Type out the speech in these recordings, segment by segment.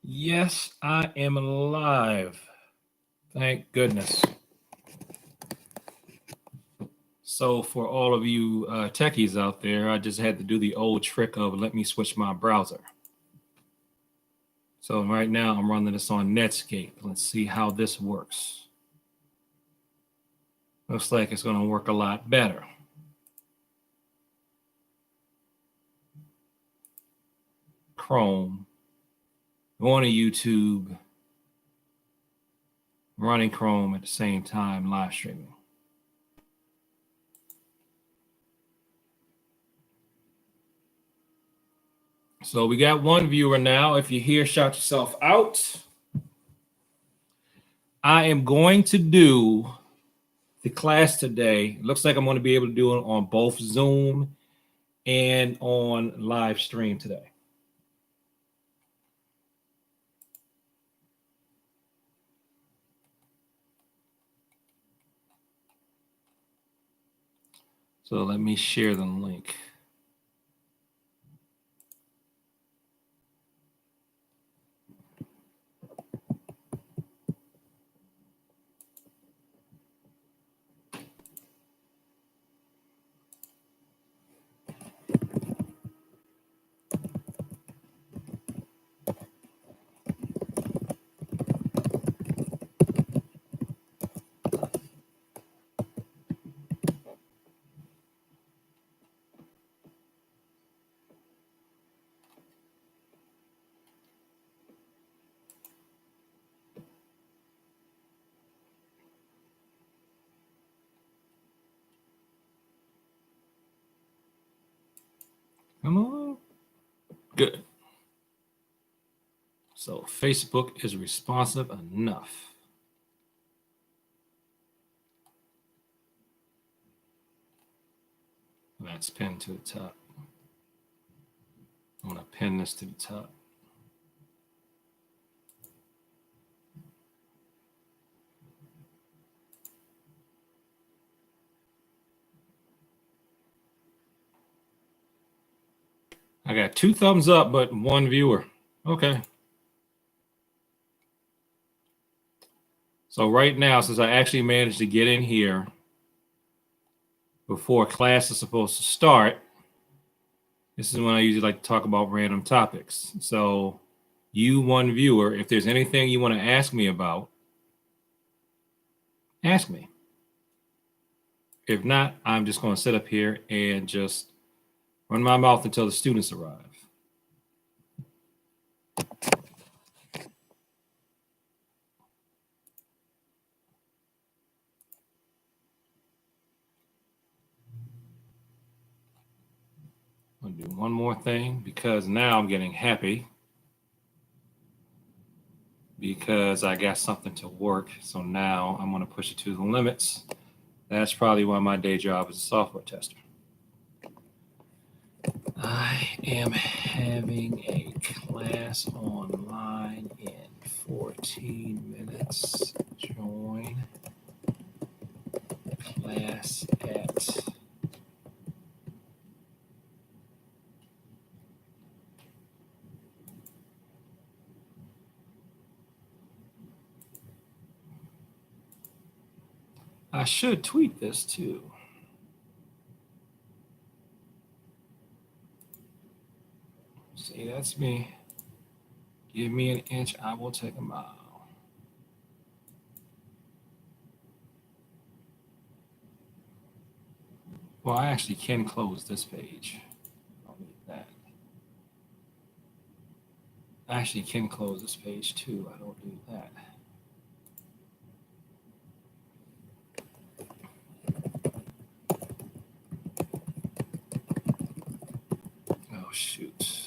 Yes, I am alive. Thank goodness. So for all of you techies out there, I just had to do the old trick of let me switch my browser. So right now I'm running this on Netscape. Let's see how this works. Looks like it's going to work a lot better. Chrome, going to YouTube, running Chrome at the same time, live streaming. So we got one viewer now. If you're here, shout yourself out. I am going to do the class today. It looks like I'm going to be able to do it on both Zoom and on live stream today. So let me share the link. Come on. Good. So Facebook is responsive enough. That's pinned to the top. I'm going to pin this to the top. I got 2 thumbs up, but 1 viewer. Okay. So right now, since I actually managed to get in here before class is supposed to start, this is when I usually like to talk about random topics. So you, one viewer, if there's anything you want to ask me about, ask me. If not, I'm just going to sit up here and just run my mouth until the students arrive. I'm going to do one more thing because now I'm getting happy because I got something to work. So now I'm going to push it to the limits. That's probably why my day job is a software tester. I am having a class online in 14 minutes. Join class at I should tweet this too. See, that's me. Give me an inch, I will take a mile. Well, I actually can close this page. I'll need that. I actually can close this page too. I don't need that. Oh, shoot.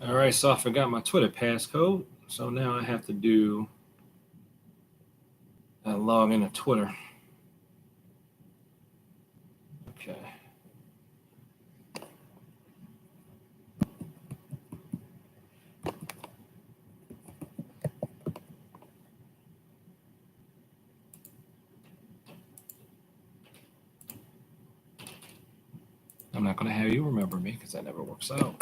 All right, so I forgot my Twitter passcode. So now I have to do log into Twitter. Okay. I'm not going to have you remember me because that never works out.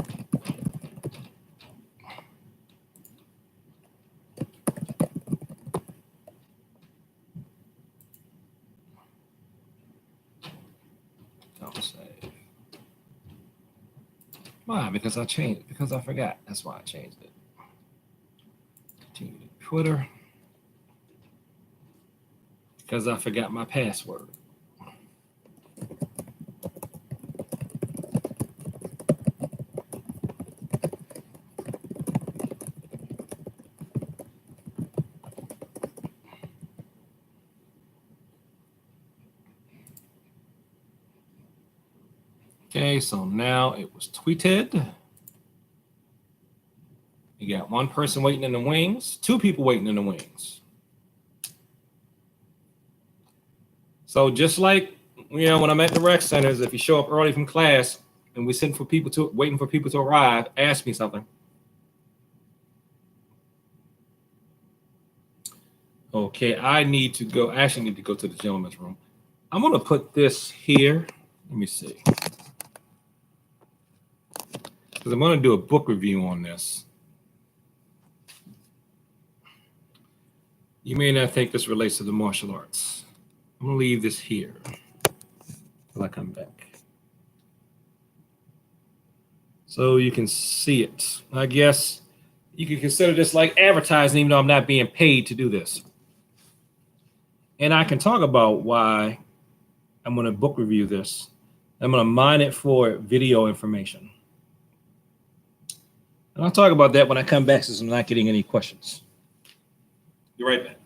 Don't save. Why? Because I changed. Because I forgot. That's why I changed it. Continue to Twitter. Because I forgot my password. Okay, so now it was tweeted. You got one person waiting in the wings, two people waiting in the wings. So just like, when I'm at the rec centers, if you show up early from class and we're waiting for people to arrive, ask me something. Okay, I need to go to the gentleman's room. I'm going to put this here. Let me see. Because I'm going to do a book review on this. You may not think this relates to the martial arts. I'm going to leave this here till I come back. So you can see it. I guess you can consider this like advertising, even though I'm not being paid to do this. And I can talk about why I'm going to book review this. I'm going to mine it for video information. And I'll talk about that when I come back since I'm not getting any questions. Be right back.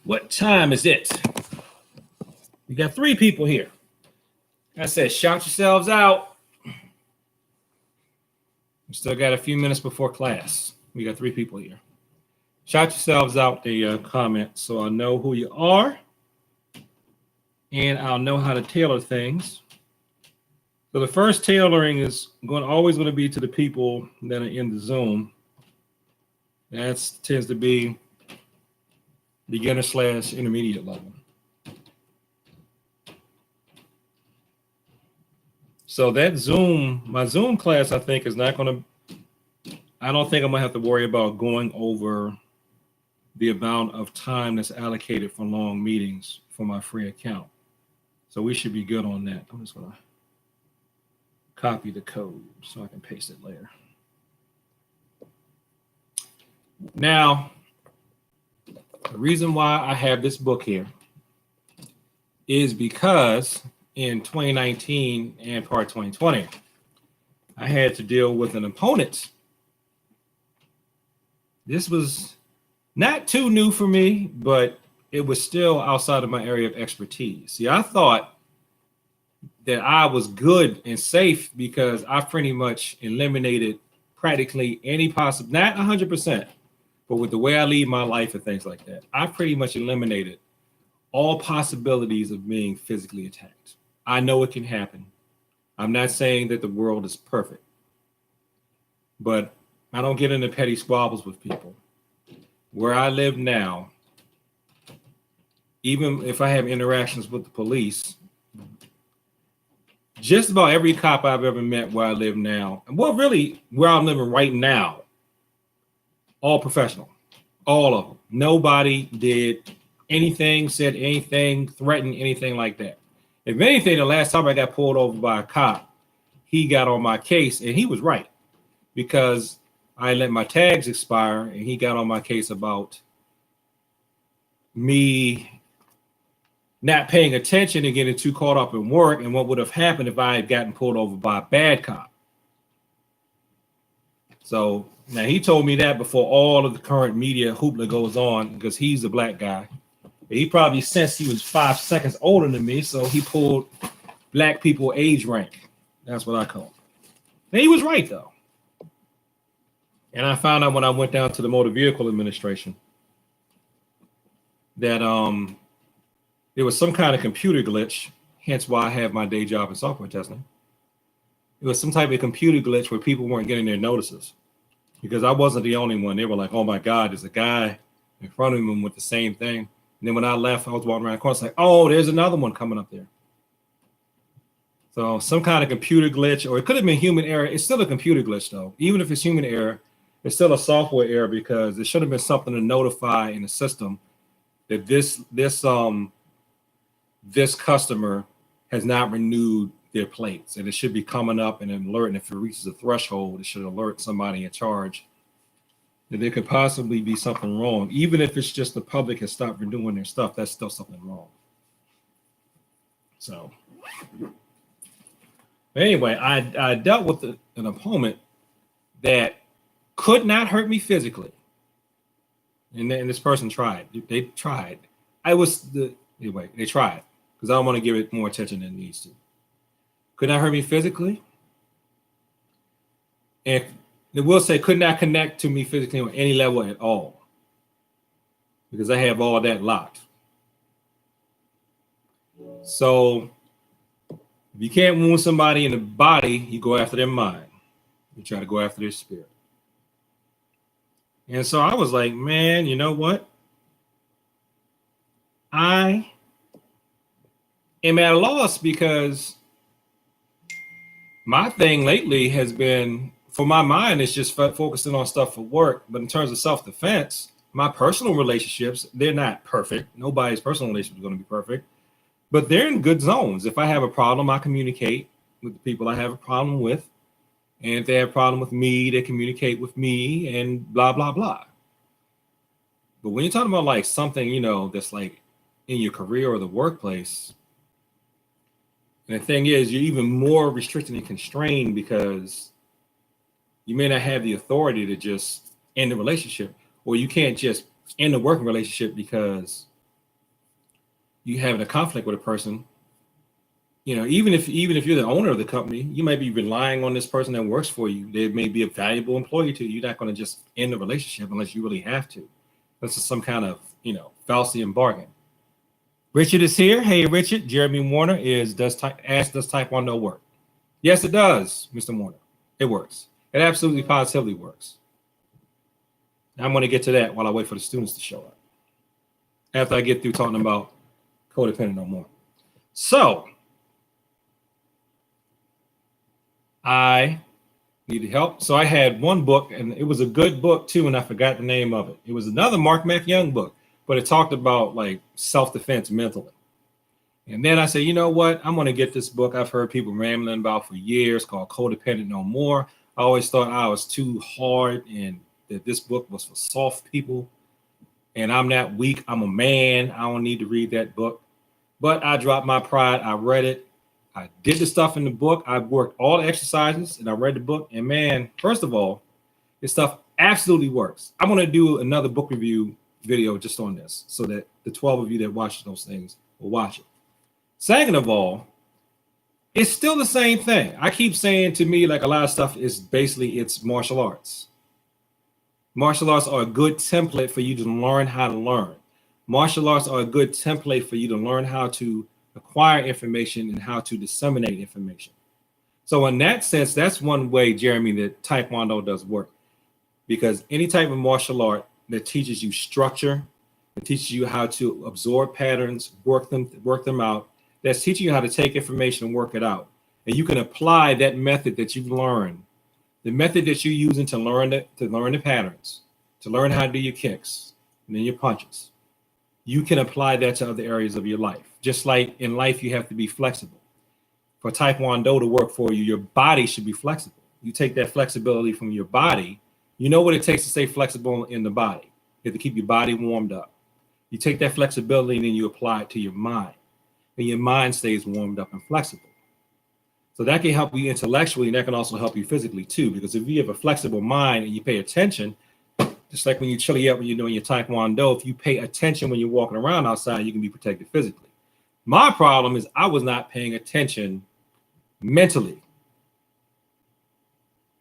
What time is it? We got 3 people here. I said, shout yourselves out. We still got a few minutes before class. We got 3 people here. Shout yourselves out the comments so I'll know who you are. And I'll know how to tailor things. So the first tailoring is always going to be to the people that are in the Zoom. That tends to be beginner/intermediate level. So that my Zoom class, I think is not going to, I don't think I'm going to have to worry about going over the amount of time that's allocated for long meetings for my free account. So we should be good on that. I'm just going to copy the code so I can paste it later. Now, the reason why I have this book here is because in 2019 and part 2020, I had to deal with an opponent. This was not too new for me, but it was still outside of my area of expertise. See, I thought that I was good and safe because I pretty much eliminated practically any possible, not 100%, but with the way I lead my life and things like that, I pretty much eliminated all possibilities of being physically attacked. I know it can happen. I'm not saying that the world is perfect, but I don't get into petty squabbles with people. Where I live now, even if I have interactions with the police, just about every cop I've ever met where I live now, well, really where I'm living right now, all professional, all of them. Nobody did anything, said anything, threatened anything like that. If anything, the last time I got pulled over by a cop, he got on my case, and he was right, because I let my tags expire, and he got on my case about me not paying attention and getting too caught up in work and what would have happened if I had gotten pulled over by a bad cop. So now he told me that before all of the current media hoopla goes on, because he's a black guy. He probably sensed he was 5 seconds older than me, so he pulled black people age rank. That's what I call it. And he was right, though. And I found out when I went down to the Motor Vehicle Administration that there was some kind of computer glitch, hence why I have my day job in software testing. It was some type of computer glitch where people weren't getting their notices, because I wasn't the only one. They were like, oh my God, there's a guy in front of him with the same thing. And then when I left, I was walking around the corner, it's like, oh, there's another one coming up there. So some kind of computer glitch, or it could have been human error. It's still a computer glitch, though. Even if it's human error, it's still a software error, because there should have been something to notify in the system that this customer has not renewed their plates, and it should be coming up and an alert. And if it reaches a threshold, it should alert somebody in charge that there could possibly be something wrong. Even if it's just the public has stopped renewing their stuff, that's still something wrong. So anyway, I dealt with an opponent that could not hurt me physically. And this person tried. They tried. They tried, because I don't want to give it more attention than it needs to. Could not hurt me physically. And they will say could not connect to me physically on any level at all, because I have all that locked. So if you can't wound somebody in the body, you go after their mind. You try to go after their spirit. And so I was like, man, you know what? I am at a loss, because my thing lately has been, for my mind, it's just focusing on stuff for work. But in terms of self-defense, my personal relationships, they're not perfect. Nobody's personal relationship is going to be perfect, but they're in good zones. If I have a problem, I communicate with the people I have a problem with. And if they have a problem with me, they communicate with me, and blah, blah, blah. But when you're talking about like something, that's like in your career or the workplace, and the thing is, you're even more restricted and constrained, because you may not have the authority to just end the relationship, or you can't just end the working relationship because you having a conflict with a person. Even if you're the owner of the company, you might be relying on this person that works for you. They may be a valuable employee to you. You're not going to just end the relationship unless you really have to. This is some kind of, fallacy and bargain. Richard is here. Hey, Richard. Jeremy Warner does Taekwondo work? Yes, it does, Mr. Warner. It works. It absolutely positively works. I'm going to get to that while I wait for the students to show up. after I get through talking about codependent no more. So I needed help. So I had one book, and it was a good book too, and I forgot the name of it. It was another Mark McYoung book, but it talked about like self-defense mentally. And then I said, you know what? I'm going to get this book I've heard people rambling about for years called Codependent No More. I always thought I was too hard and that this book was for soft people. And I'm not weak. I'm a man. I don't need to read that book. But I dropped my pride. I read it. I did the stuff in the book. I worked all the exercises and I read the book. And man, first of all, this stuff absolutely works. I'm going to do another book review video just on this so that the 12 of you that watch those things will watch it. Second of all, it's still the same thing. I keep saying to me, like a lot of stuff is basically it's martial arts. Martial arts are a good template for you to learn how to learn. Martial arts are a good template for you to learn how to acquire information and how to disseminate information. So in that sense, that's one way, Jeremy, that Taekwondo does work. Because any type of martial art that teaches you structure, that teaches you how to absorb patterns, work them out, that's teaching you how to take information and work it out. And you can apply that method that you've learned, the method that you're using to learn the patterns, to learn how to do your kicks and then your punches. You can apply that to other areas of your life. Just like in life, you have to be flexible. For Taekwondo to work for you, your body should be flexible. You take that flexibility from your body. You know what it takes to stay flexible in the body. You have to keep your body warmed up. You take that flexibility and then you apply it to your mind. And your mind stays warmed up and flexible. So that can help you intellectually, and that can also help you physically too, because if you have a flexible mind and you pay attention, just like when you chilly up when you're doing your Taekwondo, if you pay attention when you're walking around outside, you can be protected physically. My problem is I was not paying attention mentally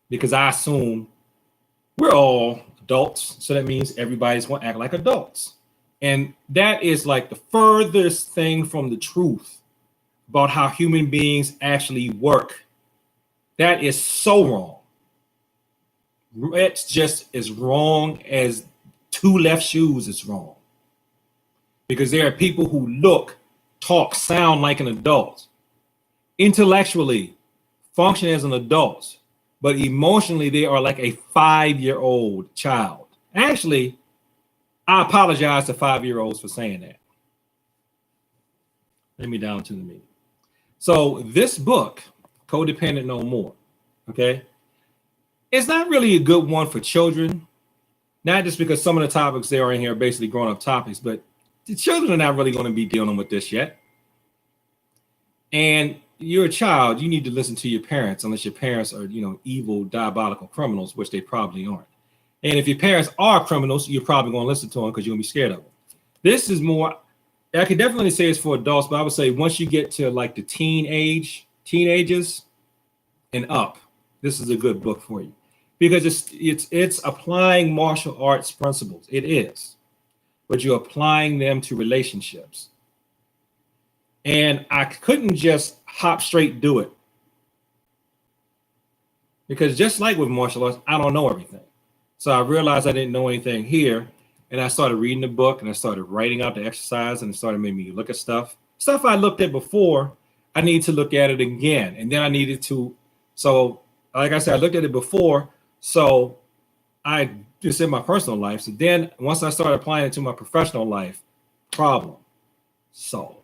because I assume we're all adults. So that means everybody's going to act like adults. And that is like the furthest thing from the truth about how human beings actually work. That is so wrong. It's just as wrong as two left shoes is wrong. Because there are people who look, talk, sound like an adult. Intellectually, function as an adult. But emotionally, they are like a 5-year-old child. Actually, I apologize to 5-year-olds for saying that. Let me down to the meeting. So this book, Codependent No More, okay, it's not really a good one for children. Not just because some of the topics there are in here are basically grown-up topics, but the children are not really going to be dealing with this yet. And you're a child, you need to listen to your parents, unless your parents are, evil, diabolical criminals, which they probably aren't. And if your parents are criminals, you're probably going to listen to them because you're going to be scared of them. This is more, I could definitely say it's for adults, but I would say once you get to like the teenagers and up, this is a good book for you because it's applying martial arts principles. It is, but you're applying them to relationships. And I couldn't just hop straight do it because just like with martial arts, I don't know everything. So I realized I didn't know anything here. And I started reading the book and I started writing out the exercise and it started making me look at stuff I looked at before. I need to look at it again. And then I needed to. So like I said, I looked at it before. So I just in my personal life. So then once I started applying it to my professional life, problem solved.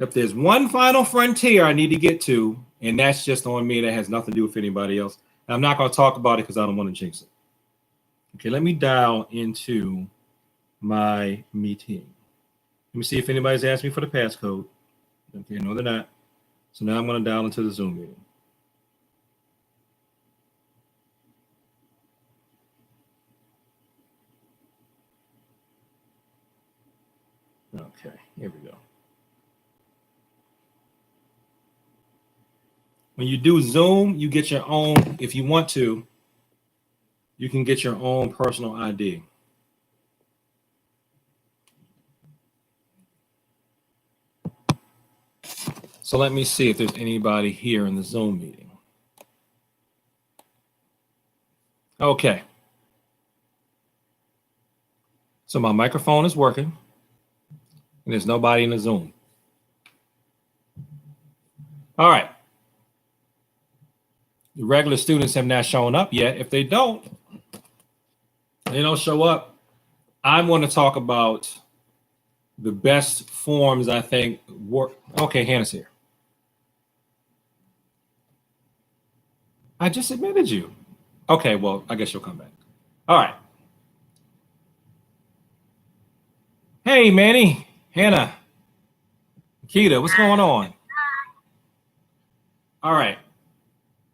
If there's one final frontier I need to get to, and that's just on me, that has nothing to do with anybody else. I'm not going to talk about it because I don't want to jinx it. Okay, let me dial into my meeting. Let me see if anybody's asked me for the passcode. Okay, no, they're not. So now I'm going to dial into the Zoom meeting. Okay, here we go. When you do Zoom, you get your own, if you want to, you can get your own personal ID. So let me see if there's anybody here in the Zoom meeting. Okay. So my microphone is working, and there's nobody in the Zoom. All right. The regular students have not shown up yet. If they don't show up, I'm going to talk about the best forms I think work. Okay, Hannah's here. I just admitted you. Okay, well, I guess you'll come back. All right. Hey, Manny, Hannah, Keita, what's going on? All right.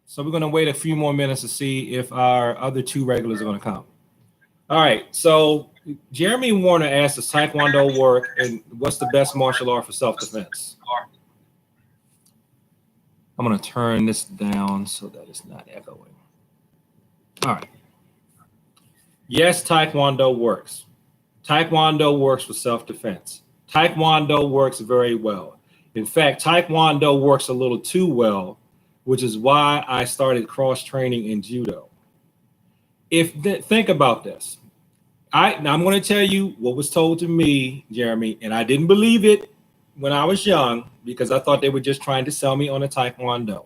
So we're going to wait a few more minutes to see if our other two regulars are going to come. All right. So Jeremy Warner asked, does Taekwondo work, and what's the best martial art for self-defense? I'm going to turn this down so that it's not echoing. All right. Yes, Taekwondo works. Taekwondo works for self-defense. Taekwondo works very well. In fact, Taekwondo works a little too well, which is why I started cross-training in judo. Think about this. Now I'm going to tell you what was told to me, Jeremy, and I didn't believe it when I was young because I thought they were just trying to sell me on a Taekwondo.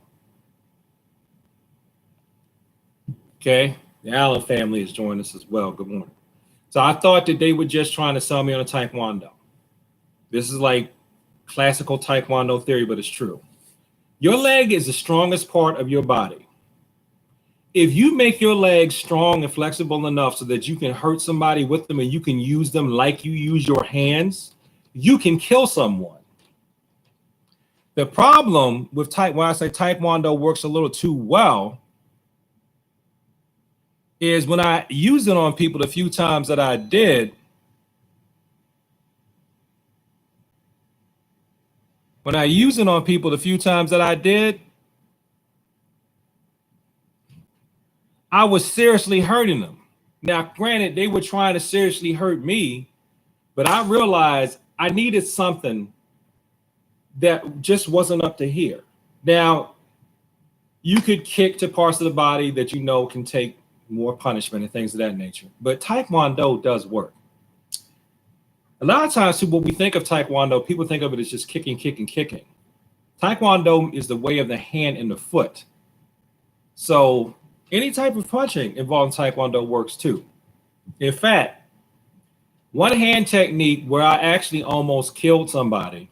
Okay, the Allen family has joined us as well. Good morning. So I thought that they were just trying to sell me on a Taekwondo. This is like classical Taekwondo theory, but it's true. Your leg is the strongest part of your body. If you make your legs strong and flexible enough so that you can hurt somebody with them and you can use them like you use your hands, you can kill someone. The problem with when I say Taekwondo works a little too well is when I used it on people the few times that I did, I was seriously hurting them. Now, granted, they were trying to seriously hurt me, but I realized I needed something that just wasn't up to here. Now, you could kick to parts of the body that you know can take more punishment and things of that nature, but Taekwondo does work. A lot of times, when we think of Taekwondo, people think of it as just kicking. Taekwondo is the way of the hand and the foot. So any type of punching involving Taekwondo works too. In fact, one hand technique where I actually almost killed somebody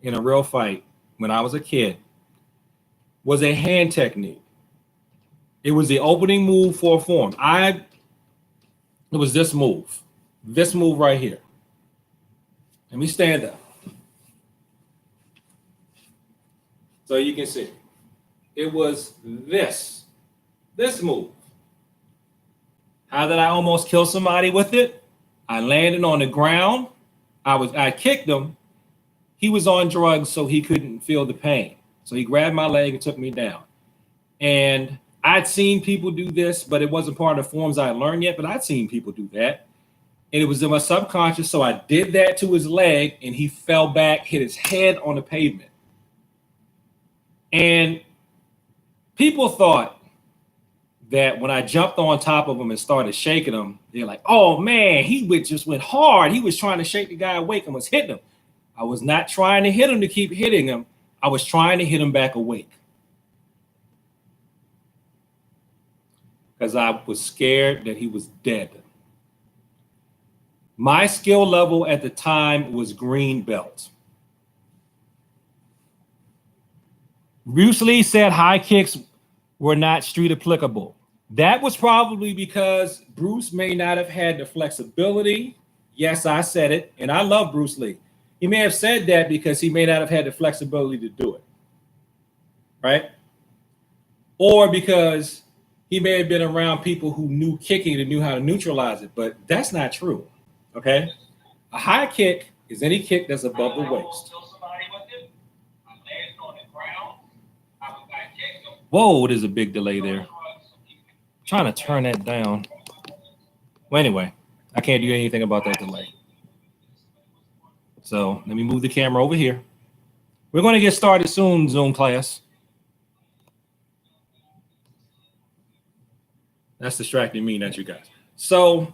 in a real fight when I was a kid was a hand technique. It was the opening move for a form. It was this move right here. Let me stand up so you can see. It was this move. How did I almost kill somebody with it? I landed on the ground. I kicked him. He was on drugs, so he couldn't feel the pain. So he grabbed my leg and took me down. And I'd seen people do this, but it wasn't part of the forms I had learned yet, but I'd seen people do that. And it was in my subconscious, so I did that to his leg, and he fell back, hit his head on the pavement. And people thought that when I jumped on top of him and started shaking him, they're like, oh man, just went hard. He was trying to shake the guy awake and was hitting him. I was not trying to hit him to keep hitting him. I was trying to hit him back awake. Because I was scared that he was dead. My skill level at the time was green belt. Bruce Lee said high kicks were not street applicable. That was probably because Bruce may not have had the flexibility. Yes, I said it, and I love Bruce Lee. He may have said that because he may not have had the flexibility to do it, right? Or because he may have been around people who knew kicking and knew how to neutralize it, but that's not true, okay? A high kick is any kick that's above the waist. Whoa, there's a big delay there. I'm trying to turn that down. Well, anyway, I can't do anything about that delay. So let me move the camera over here. We're going to get started soon, Zoom class. That's distracting me, not you guys. So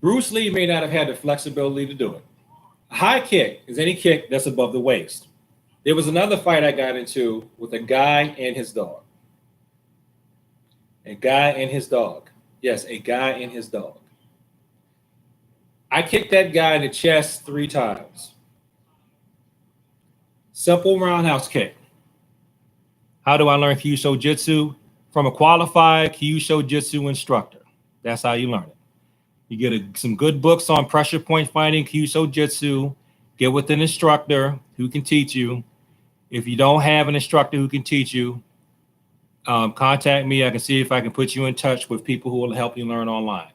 Bruce Lee may not have had the flexibility to do it. A high kick is any kick that's above the waist. There was another fight I got into with a guy and his dog. A guy and his dog. Yes, a guy and his dog. I kicked that guy in the chest 3 times. Simple roundhouse kick. How do I learn Kyusho Jitsu? From a qualified Kyusho Jitsu instructor. That's how you learn it. You get some good books on pressure point fighting, Kyusho Jitsu. Get with an instructor who can teach you. If you don't have an instructor who can teach you, contact me. I can see if I can put you in touch with people who will help you learn online.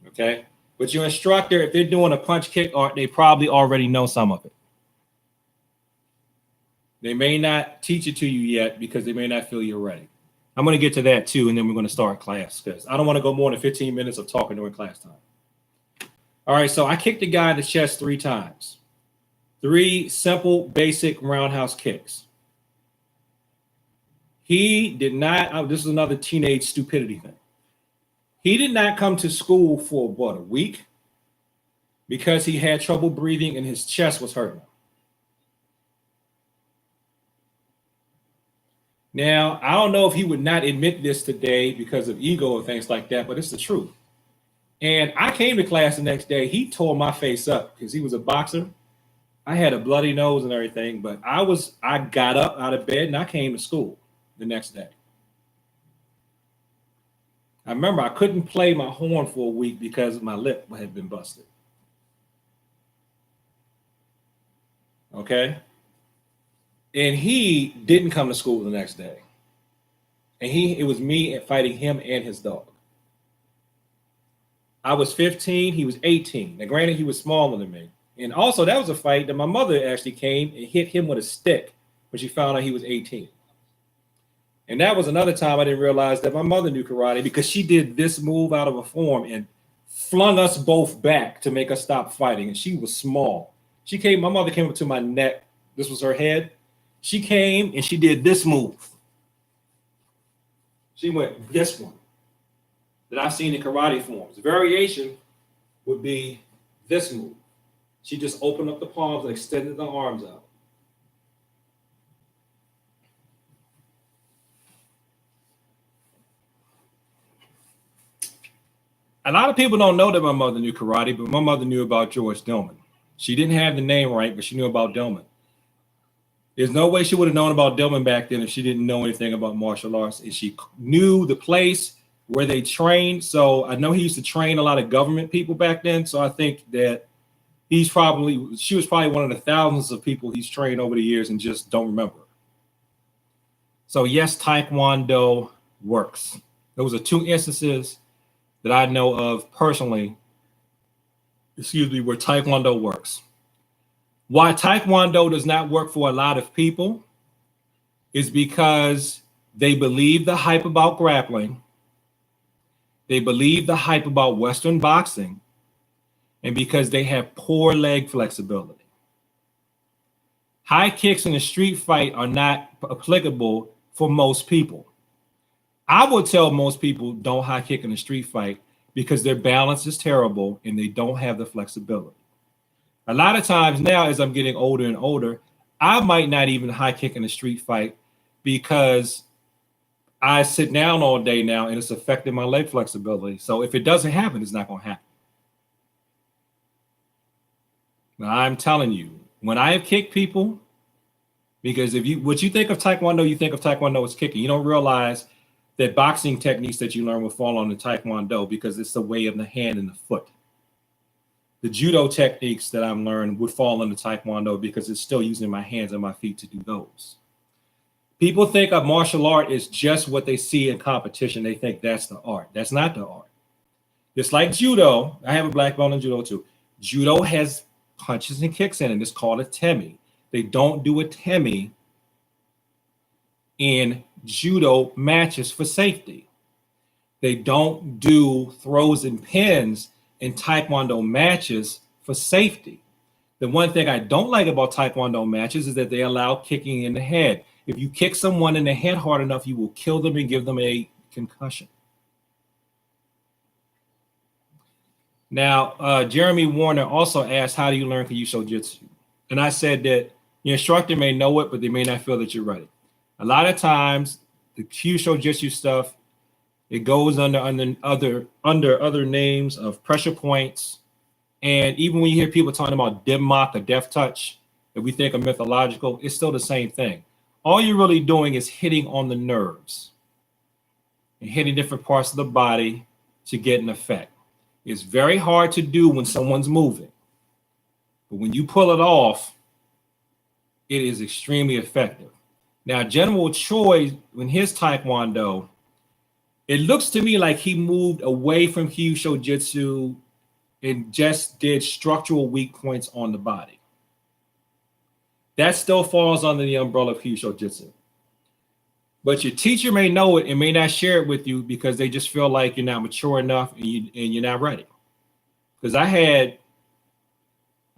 Okay? But your instructor, if they're doing a punch kick art, they probably already know some of it. They may not teach it to you yet because they may not feel you're ready. I'm going to get to that too, and then we're going to start class because I don't want to go more than 15 minutes of talking during class time. All right, so I kicked the guy in the chest 3 times. 3 simple, basic roundhouse kicks. He did not, this is another teenage stupidity thing. He did not come to school for, what, a week? Because he had trouble breathing and his chest was hurting. Now, I don't know if he would not admit this today because of ego and things like that, but it's the truth. And I came to class the next day. He tore my face up because he was a boxer. I had a bloody nose and everything, but I got up out of bed and I came to school the next day. I remember I couldn't play my horn for a week because my lip had been busted. Okay? And he didn't come to school the next day. And it was me fighting him and his dog. I was 15, he was 18. Now, granted, he was smaller than me. And also, that was a fight that my mother actually came and hit him with a stick when she found out he was 18. And that was another time I didn't realize that my mother knew karate because she did this move out of a form and flung us both back to make us stop fighting. And she was small. My mother came up to my neck. This was her head. She came and she did this move. She went this one that I've seen in karate forms. The variation would be this move. She just opened up the palms and extended the arms out. A lot of people don't know that my mother knew karate, but my mother knew about George Dillman. She didn't have the name right, but she knew about Dillman. There's no way she would have known about Dillman back then if she didn't know anything about martial arts. And she knew the place where they trained. So I know he used to train a lot of government people back then. So I think that she was probably one of the thousands of people he's trained over the years and just don't remember. So yes, Taekwondo works. Those are 2 instances that I know of personally, where Taekwondo works. Why Taekwondo does not work for a lot of people is because they believe the hype about grappling. They believe the hype about Western boxing, and because they have poor leg flexibility. High kicks in a street fight are not applicable for most people. I would tell most people don't high kick in a street fight because their balance is terrible and they don't have the flexibility. A lot of times now, as I'm getting older and older, I might not even high kick in a street fight because I sit down all day now and it's affecting my leg flexibility. So if it doesn't happen, it's not going to happen. Now, I'm telling you, when I have kicked people, because what you think of Taekwondo as kicking. You don't realize that boxing techniques that you learn will fall on the Taekwondo because it's the way of the hand and the foot. The judo techniques that I'm learning would fall into Taekwondo because it's still using my hands and my feet to do those. People think of martial art as just what they see in competition. They think that's the art. That's not the art. Just like judo, I have a black belt in judo too. Judo has punches and kicks in it. It's called a temi. They don't do a temi in judo matches for safety. They don't do throws and pins in Taekwondo matches for safety. The one thing I don't like about Taekwondo matches is that they allow kicking in the head. If you kick someone in the head hard enough, you will kill them and give them a concussion. Now, Jeremy Warner also asked, how do you learn Kyusho Jitsu? And I said that your instructor may know it, but they may not feel that you're ready. A lot of times, the Kyusho Jitsu stuff, it goes under other names of pressure points. And even when you hear people talking about Denmark or Death Touch that we think are mythological, it's still the same thing. All you're really doing is hitting on the nerves and hitting different parts of the body to get an effect. It's very hard to do when someone's moving. But when you pull it off, it is extremely effective. Now, General Choi, in his Taekwondo, it looks to me like he moved away from Kyusho Jitsu and just did structural weak points on the body. That still falls under the umbrella of Kyusho Jitsu. But your teacher may know it and may not share it with you because they just feel like you're not mature enough and you're not ready. Because I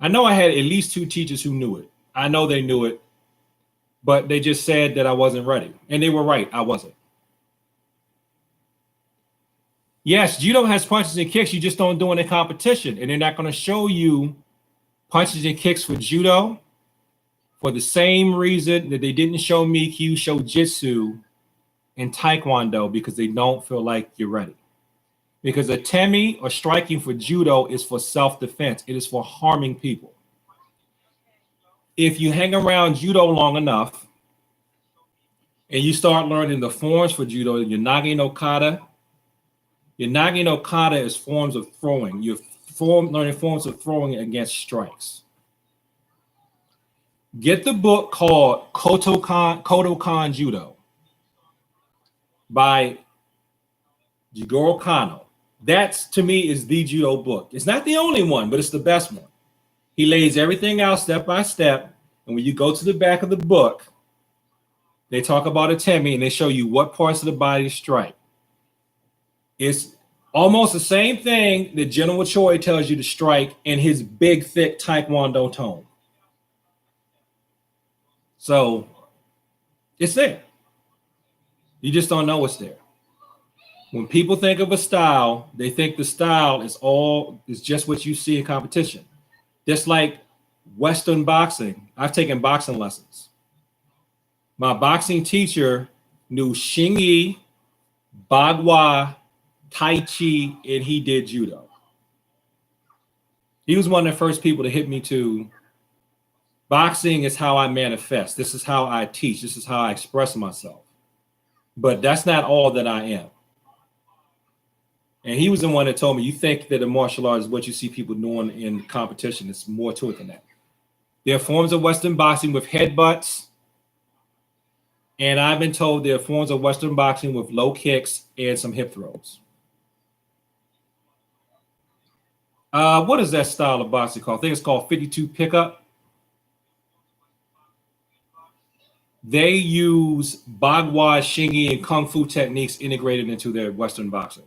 know I had at least 2 teachers who knew it. I know they knew it, but they just said that I wasn't ready. And they were right, I wasn't. Yes, judo has punches and kicks, you just don't do it in competition. And they're not going to show you punches and kicks for judo for the same reason that they didn't show me Kyusho Jitsu and Taekwondo, because they don't feel like you're ready. Because a temi or striking for judo is for self-defense. It is for harming people. If you hang around judo long enough and you start learning the forms for judo, your nage no kata. Your nage no kata is forms of throwing. You're learning forms of throwing against strikes. Get the book called Kodokan Judo by Jigoro Kano. That, to me, is the judo book. It's not the only one, but it's the best one. He lays everything out step by step. And when you go to the back of the book, they talk about a temi and they show you what parts of the body to strike. It's almost the same thing that General Choi tells you to strike in his big, thick Taekwondo tone. So it's there. You just don't know it's there. When people think of a style, they think the style is just what you see in competition. Just like Western boxing. I've taken boxing lessons. My boxing teacher knew Xingyi, Bagua, Tai Chi, and he did judo. He was one of the first people to hit me to boxing is how I manifest. This is how I teach. This is how I express myself. But that's not all that I am. And he was the one that told me, you think that a martial art is what you see people doing in competition. It's more to it than that. There are forms of Western boxing with headbutts. And I've been told there are forms of Western boxing with low kicks and some hip throws. What is that style of boxing called? I think it's called 52 pickup. They use Bagua, Xingyi, and Kung Fu techniques integrated into their Western boxing.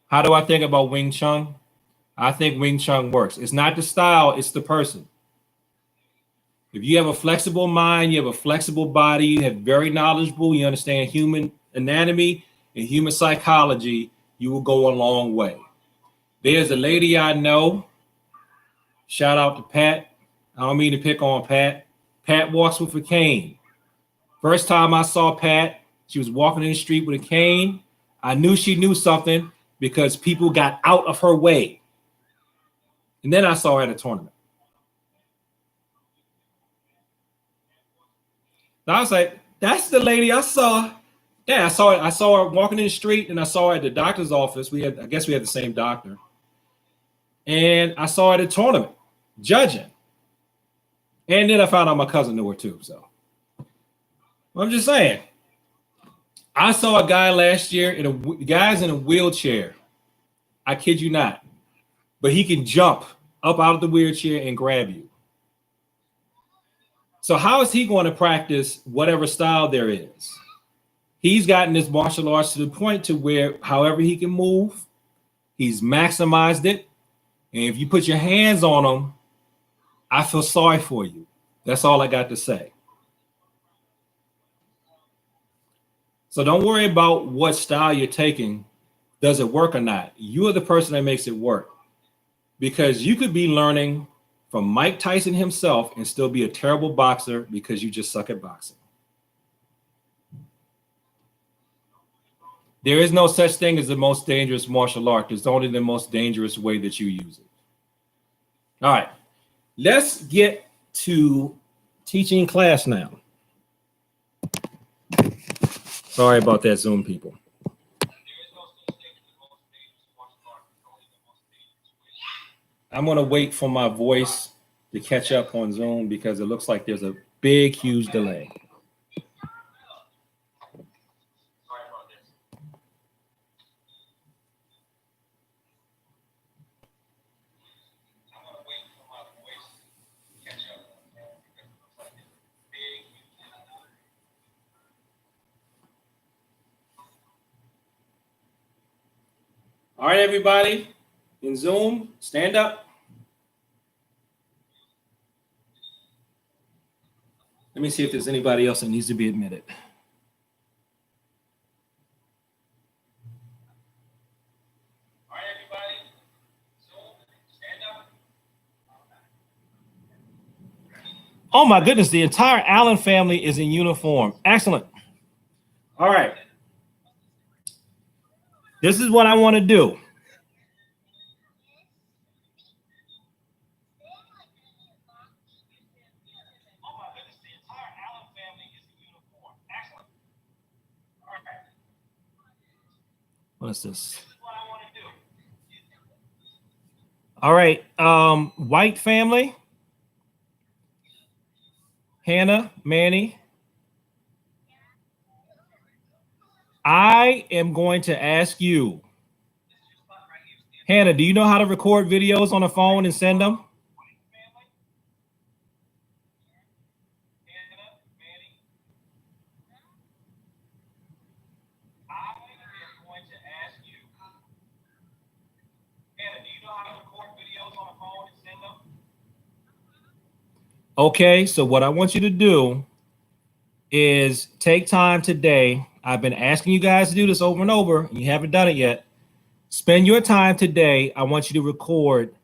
How do I think about Wing Chun? I think Wing Chun works. It's not the style, it's the person. If you have a flexible mind, you have a flexible body, you have very knowledgeable, you understand human anatomy and human psychology, you will go a long way. There's a lady I know, shout out to Pat. I don't mean to pick on Pat. Pat walks with a cane. First time I saw Pat, she was walking in the street with a cane. I knew she knew something because people got out of her way. And then I saw her at a tournament. And I was like, that's the lady I saw. Yeah, I saw her walking in the street, and I saw her at the doctor's office. I guess we had the same doctor. And I saw her at a tournament, judging. And then I found out my cousin knew her too. So I'm just saying. I saw a guy last year, guy's in a wheelchair. I kid you not. But he can jump up out of the wheelchair and grab you. So how is he going to practice whatever style there is? He's gotten this martial arts to the point to where however he can move, he's maximized it. And if you put your hands on him, I feel sorry for you. That's all I got to say. So don't worry about what style you're taking. Does it work or not? You are the person that makes it work, because you could be learning from Mike Tyson himself and still be a terrible boxer because you just suck at boxing. There is no such thing as the most dangerous martial art. There's only the most dangerous way that you use it. All right, let's get to teaching class now. Sorry about that, Zoom people. I'm going to wait for my voice to catch up on Zoom because it looks like there's a big, huge delay. All right, everybody in Zoom, stand up. Let me see if there's anybody else that needs to be admitted. All right, everybody. Zoom, stand up. Oh my goodness, the entire Allen family is in uniform. Excellent. All right. This is what I want to do. What is this? All right, white family. Hannah, Manny. I am going to ask you, Hannah, do you know how to record videos on a phone and send them? Okay, so what I want you to do is take time today. I've been asking you guys to do this over and over, and you haven't done it yet. Spend your time today. I want you to record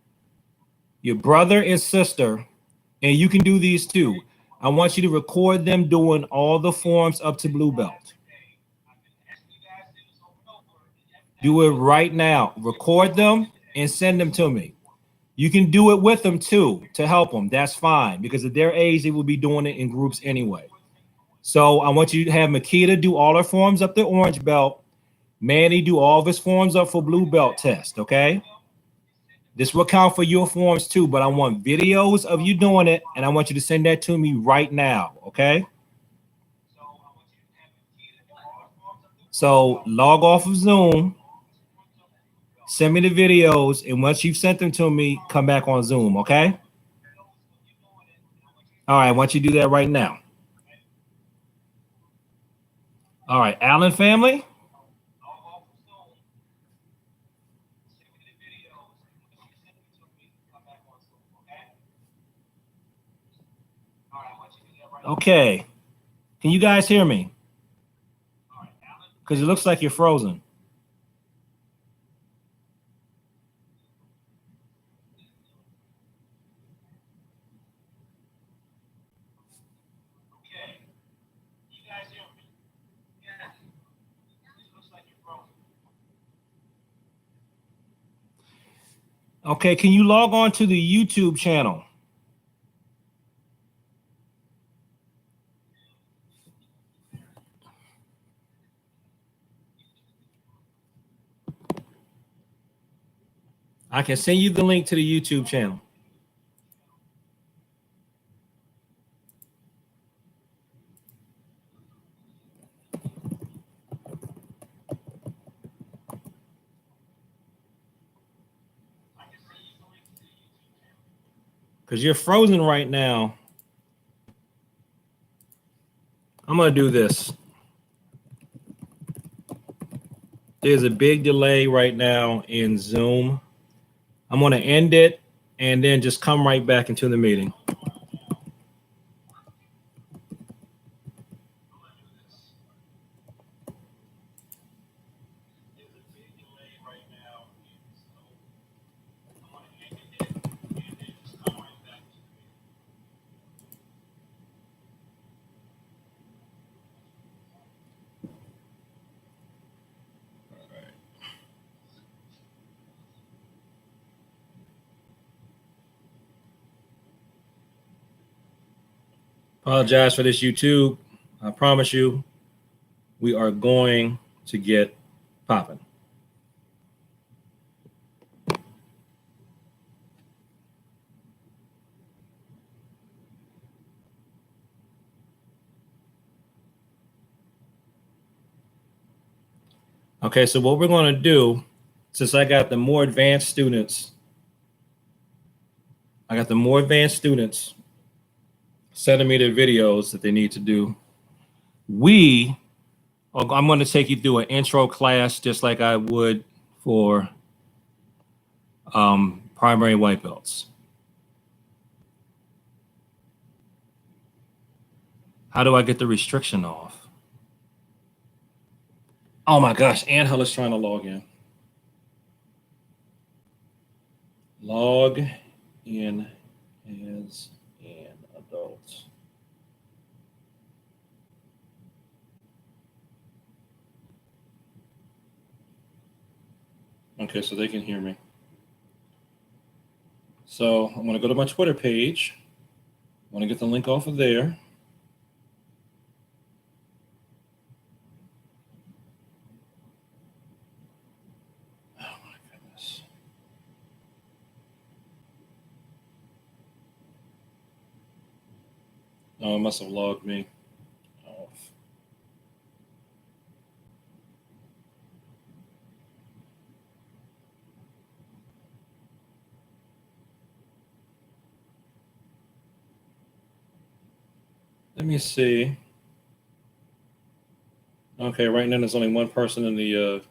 your brother and sister, and you can do these too. I want you to record them doing all the forms up to blue belt. Do it right now. Record them and send them to me. You can do it with them too to help them. That's fine, because at their age, they will be doing it in groups anyway. So I want you to have Makita do all her forms up the orange belt. Manny do all of his forms up for blue belt test, okay? This will count for your forms too, but I want videos of you doing it, and I want you to send that to me right now, okay? So log off of Zoom, send me the videos, and once you've sent them to me, come back on Zoom, okay? All right, I want you to do that right now. All right, Allen family. Okay, can you guys hear me? Because it looks like you're frozen. Okay, can you log on to the YouTube channel? I can send you the link to the YouTube channel. Because you're frozen right now. I'm going to do this. There's a big delay right now in Zoom. I'm going to end it and then just come right back into the meeting. Apologize for this, YouTube. I promise you, we are going to get popping. Okay, so what we're going to do, since I got the more advanced students sending me their videos that they need to do. I'm going to take you through an intro class just like I would for primary white belts. How do I get the restriction off? Oh my gosh, Angel is trying to log in. Log in as an adult. Okay, so they can hear me. So I'm going to go to my Twitter page. I want to get the link off of there. Oh my goodness. Oh, it must have logged me off. Let me see. Okay, right now there's only one person in the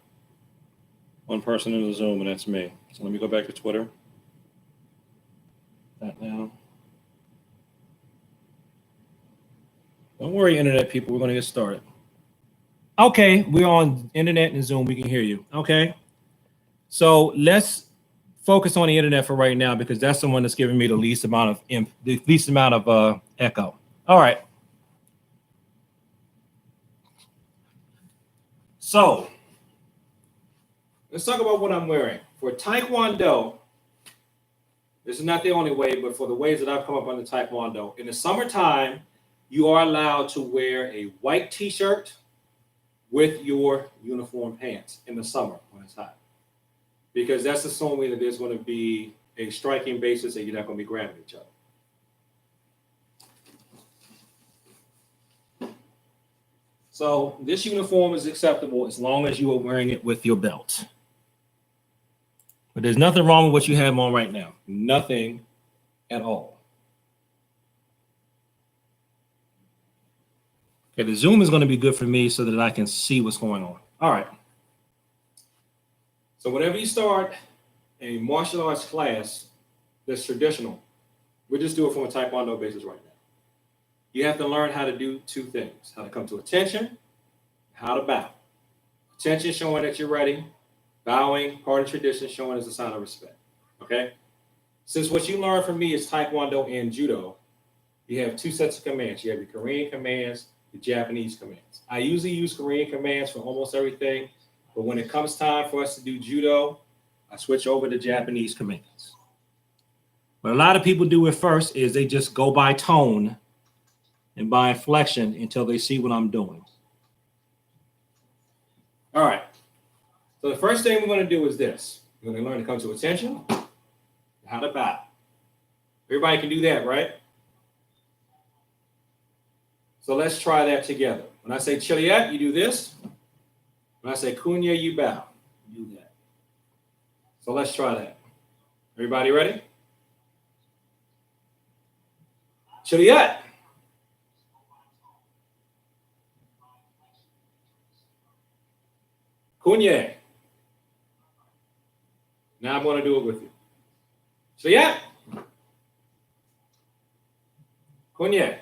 Zoom, and that's me. So let me go back to Twitter. That now. Don't worry, internet people. We're going to get started. Okay, we're on internet and Zoom. We can hear you. Okay. So let's focus on the internet for right now because that's the one that's giving me the least amount of echo. All right. So let's talk about what I'm wearing. For Taekwondo, this is not the only way, but for the ways that I've come up under Taekwondo, in the summertime, you are allowed to wear a white t-shirt with your uniform pants in the summer when it's hot. Because that's assuming that there's going to be a striking basis and you're not going to be grabbing each other. So this uniform is acceptable as long as you are wearing it with your belt. But there's nothing wrong with what you have on right now. Nothing at all. Okay, the Zoom is going to be good for me so that I can see what's going on. All right. So whenever you start a martial arts class that's traditional, we'll just do it from a Taekwondo basis right now. You have to learn how to do two things: how to come to attention, how to bow. Attention showing that you're ready, bowing, part of tradition, showing as a sign of respect. Okay? Since what you learn from me is Taekwondo and Judo, you have two sets of commands. You have your Korean commands, the Japanese commands. I usually use Korean commands for almost everything, but when it comes time for us to do Judo, I switch over to Japanese commands. What a lot of people do at first is they just go by tone and by inflection until they see what I'm doing. All right. So the first thing we're going to do is this. We're going to learn to come to attention, how to bow. Everybody can do that, right? So let's try that together. When I say chiliat, you do this. When I say kunya, you bow. You do that. So let's try that. Everybody ready? Chiliat. Kunya. Now I'm going to do it with you. Chiliat. Kunya.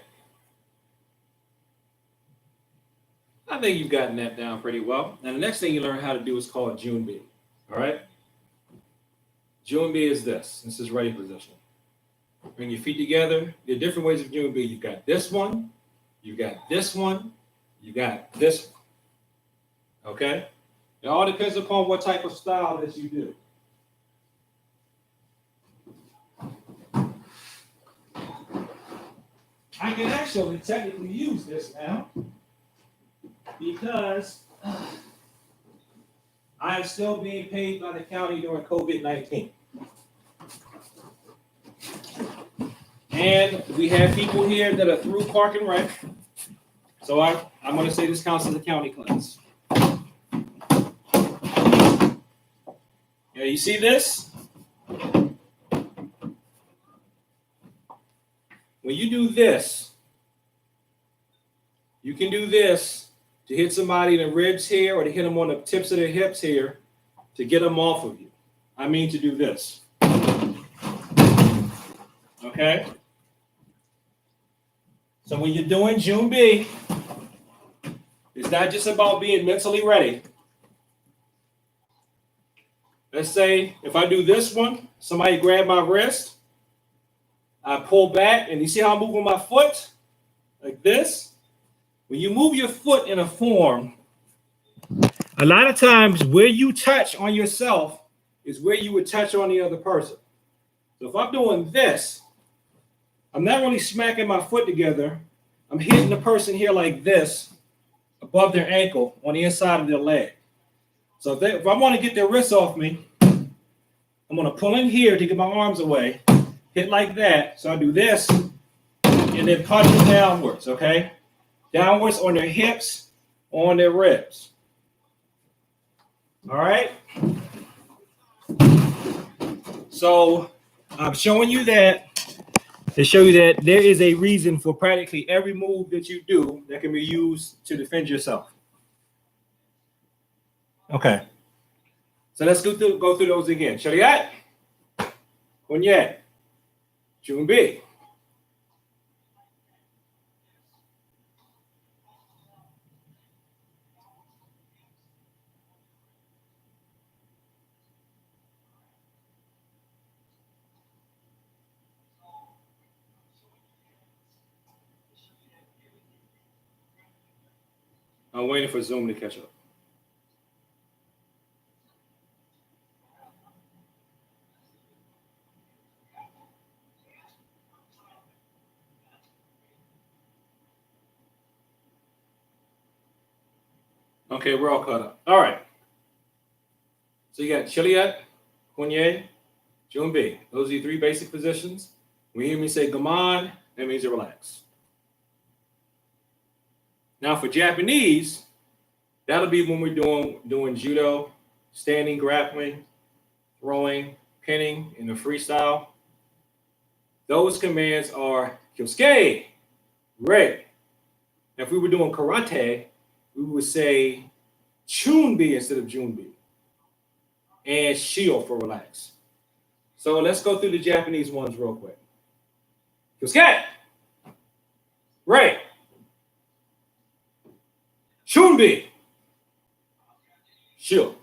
I think you've gotten that down pretty well. Now the next thing you learn how to do is called Junbi. All right? Junbi is this. This is ready position. Bring your feet together. There are different ways of Junbi. You've got this one. You got this one. You got this one. Okay? It all depends upon what type of style that you do. I can actually technically use this now because I am still being paid by the county during COVID-19. And we have people here that are through Park and Rec. So I'm going to say this counts as a county class. Yeah, you see this? When you do this, you can do this to hit somebody in the ribs here or to hit them on the tips of their hips here to get them off of you. I mean to do this. Okay? So when you're doing June B, it's not just about being mentally ready. Let's say if I do this one, somebody grab my wrist, I pull back, and you see how I'm moving my foot? Like this. When you move your foot in a form, a lot of times where you touch on yourself is where you would touch on the other person. So if I'm doing this, I'm not really smacking my foot together. I'm hitting the person here like this, above their ankle, on the inside of their leg. So if I want to get their wrist off me, I'm going to pull in here to get my arms away, hit like that. So I do this, and then punch them downwards, okay? Downwards on their hips, on their ribs. All right? So I'm showing you that to show you that there is a reason for practically every move that you do that can be used to defend yourself. Okay. So let's go through those again. Shariat, Kunyat, Jumbi. I'm waiting for Zoom to catch up. Okay, we're all caught up. All right. So you got Chiliat, Kunye, Jumbi. Those are your three basic positions. When you hear me say Gaman, that means to relax. Now for Japanese, that'll be when we're doing judo, standing, grappling, throwing, pinning in the freestyle. Those commands are Kyosuke, Rei. If we were doing karate, we would say Chunbi instead of Junbi. And Shio for relax. So let's go through the Japanese ones real quick. Kyosuke, Rei, Chunbi, Shio.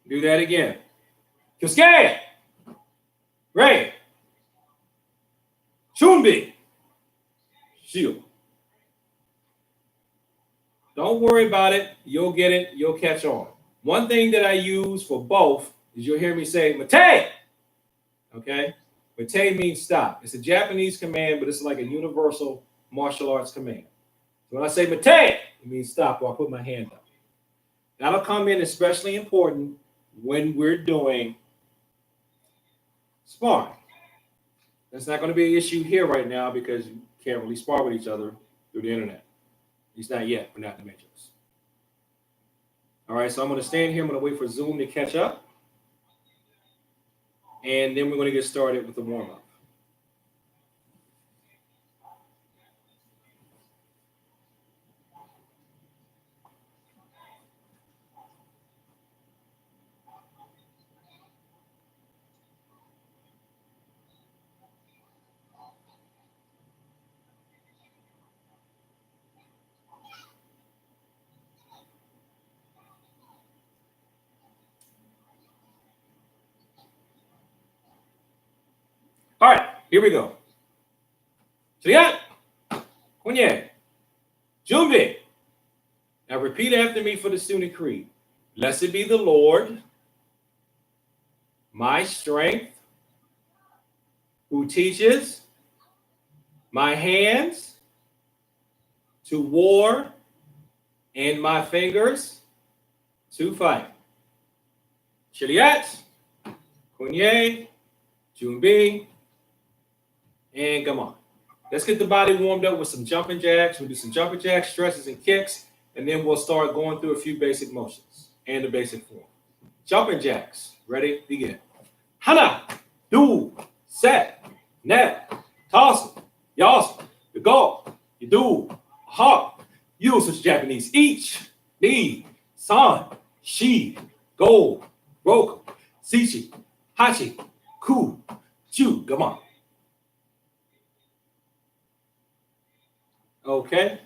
Do that again. Kyosuke, Rei, Chunbi, Shio. Don't worry about it. You'll get it. You'll catch on. One thing that I use for both is you'll hear me say Mate. Okay? Mate means stop. It's a Japanese command, but it's like a universal martial arts command. So when I say Mate, it means stop or I put my hand up. That'll come in especially important when we're doing sparring. That's not going to be an issue here right now because you can't really spar with each other through the internet. At least not yet. We're not in the matrix. All right, so I'm going to stand here. I'm going to wait for Zoom to catch up. And then we're going to get started with the warm-up. All right, here we go. Shariat, Kunye, Jumbi. Now repeat after me for the Sunni Creed. Blessed be the Lord, my strength, who teaches my hands to war and my fingers to fight. Chiliat, Kunye, Jumbi, and come on. Let's get the body warmed up with some jumping jacks. We'll do some jumping jacks, stretches, and kicks, and then we'll start going through a few basic motions and the basic form. Jumping jacks. Ready? Begin. Hana, do, set, net, toss, yas, the go, you do, ha, use which Japanese. Each, ni, san, shi, go, roku, sichi, hachi, ku, chu. Come on. Okay.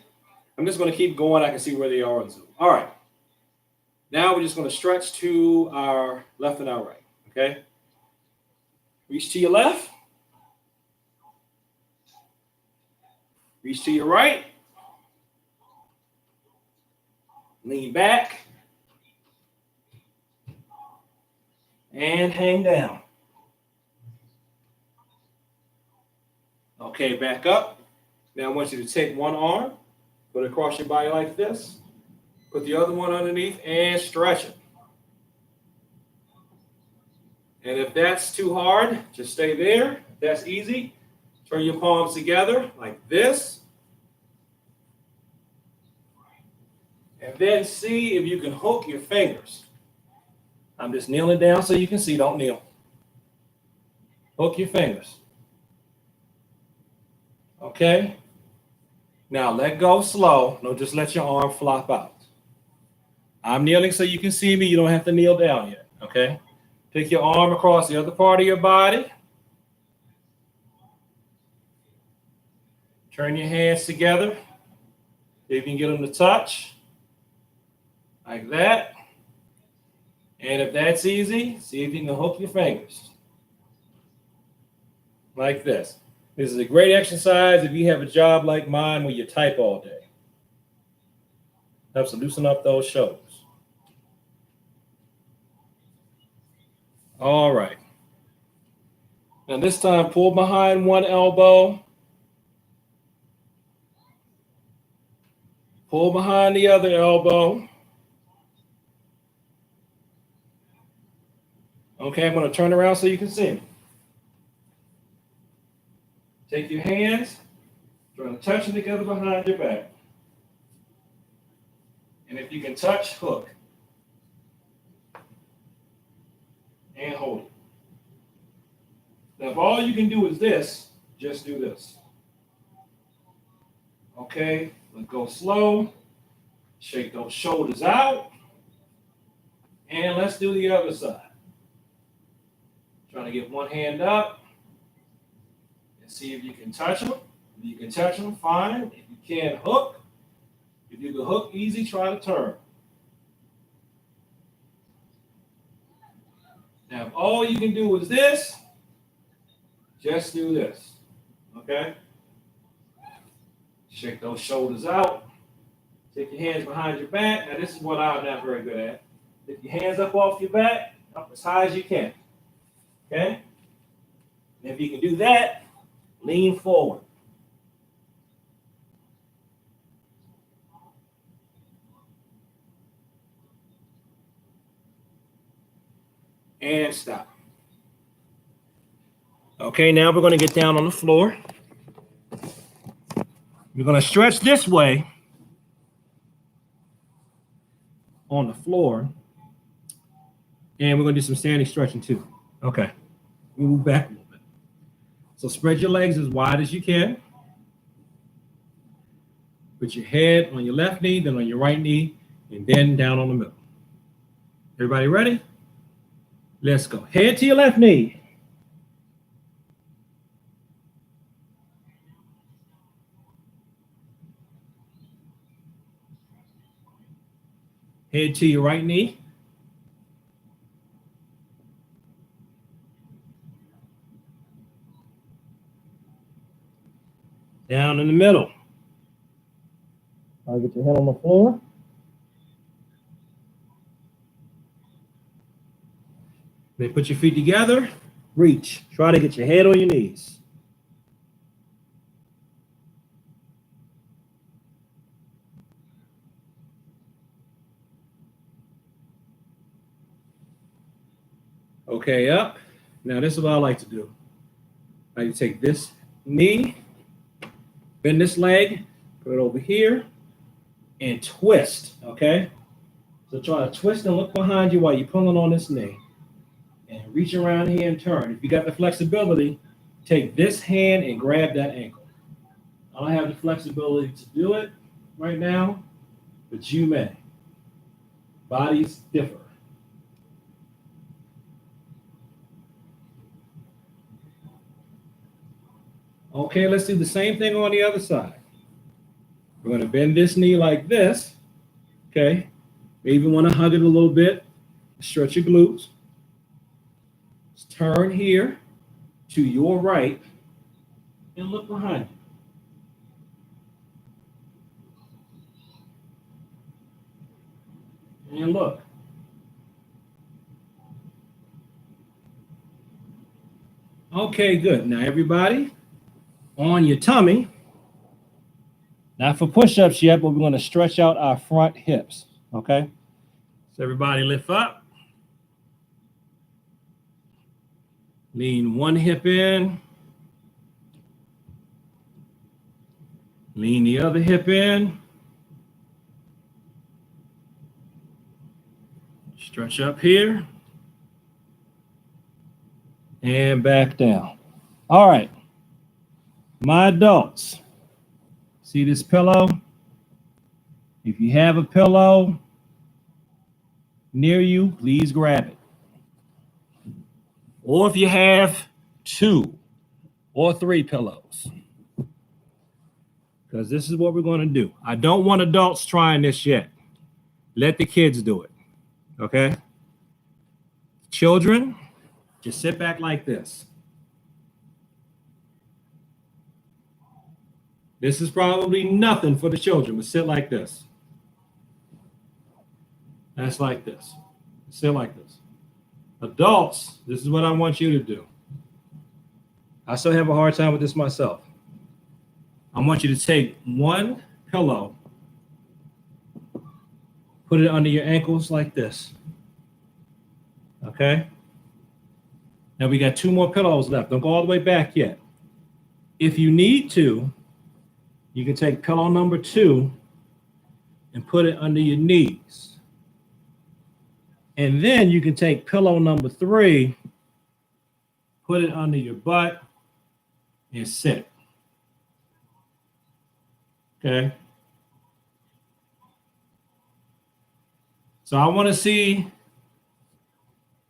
I'm just going to keep going. I can see where they are on Zoom. All right. Now we're just going to stretch to our left and our right. Okay. Reach to your left. Reach to your right. Lean back. And hang down. Okay, back up. Now I want you to take one arm, put it across your body like this. Put the other one underneath and stretch it. And if that's too hard, just stay there. If that's easy, turn your palms together like this. And then see if you can hook your fingers. I'm just kneeling down so you can see. Don't kneel. Hook your fingers. Okay? Now let go slow. No, just let your arm flop out. I'm kneeling so you can see me. You don't have to kneel down yet. Okay? Take your arm across the other part of your body. Turn your hands together. See if you can get them to touch. Like that. And if that's easy, see if you can hook your fingers. Like this. This is a great exercise if you have a job like mine where you type all day. Helps to loosen up those shoulders. All right. Now this time, pull behind one elbow. Pull behind the other elbow. Okay, I'm going to turn around so you can see me. Take your hands, try to touch them together behind your back. And if you can touch, hook. And hold it. Now, if all you can do is this, just do this. Okay, let's go slow. Shake those shoulders out. And let's do the other side. Trying to get one hand up. And see if you can touch them. If you can touch them, fine. If you can't, hook. If you can hook easy, try to turn. Now, if all you can do is this, just do this. Okay? Shake those shoulders out. Take your hands behind your back. Now, this is what I'm not very good at. Lift your hands up off your back, up as high as you can. Okay? And if you can do that, lean forward. And stop. Okay, now we're going to get down on the floor. We're going to stretch this way on the floor. And we're going to do some standing stretching too. Okay. Move back a little bit. So spread your legs as wide as you can. Put your head on your left knee, then on your right knee, and then down on the middle. Everybody ready? Let's go. Head to your left knee. Head to your right knee. Down in the middle. I'll get your head on the floor. Then put your feet together. Reach. Try to get your head on your knees. Okay, up. Now this is what I like to do. I like to take this knee, bend this leg, put it over here, and twist, okay? So try to twist and look behind you while you're pulling on this knee. And reach around here and turn. If you got the flexibility, take this hand and grab that ankle. I don't have the flexibility to do it right now, but you may. Bodies differ. Okay, let's do the same thing on the other side. We're going to bend this knee like this. Okay, maybe want to hug it a little bit. Stretch your glutes. Just turn here to your right and look behind you. And look. Okay, good. Now everybody on your tummy. Not for push-ups yet, but we're going to stretch out our front hips. Okay? So everybody lift up. Lean one hip in. Lean the other hip in. Stretch up here. And back down. All right. My adults, see this pillow? If you have a pillow near you, please grab it. Or if you have 2 or 3 pillows, because this is what we're going to do. I don't want adults trying this yet. Let the kids do it, okay? Children, just sit back like this. This is probably nothing for the children, but sit like this. That's like this. Sit like this. Adults, this is what I want you to do. I still have a hard time with this myself. I want you to take one pillow, put it under your ankles like this. Okay? Now we got 2 more pillows left. Don't go all the way back yet. If you need to, you can take pillow number 2 and put it under your knees. And then you can take pillow number 3, put it under your butt, and sit. Okay? So I want to see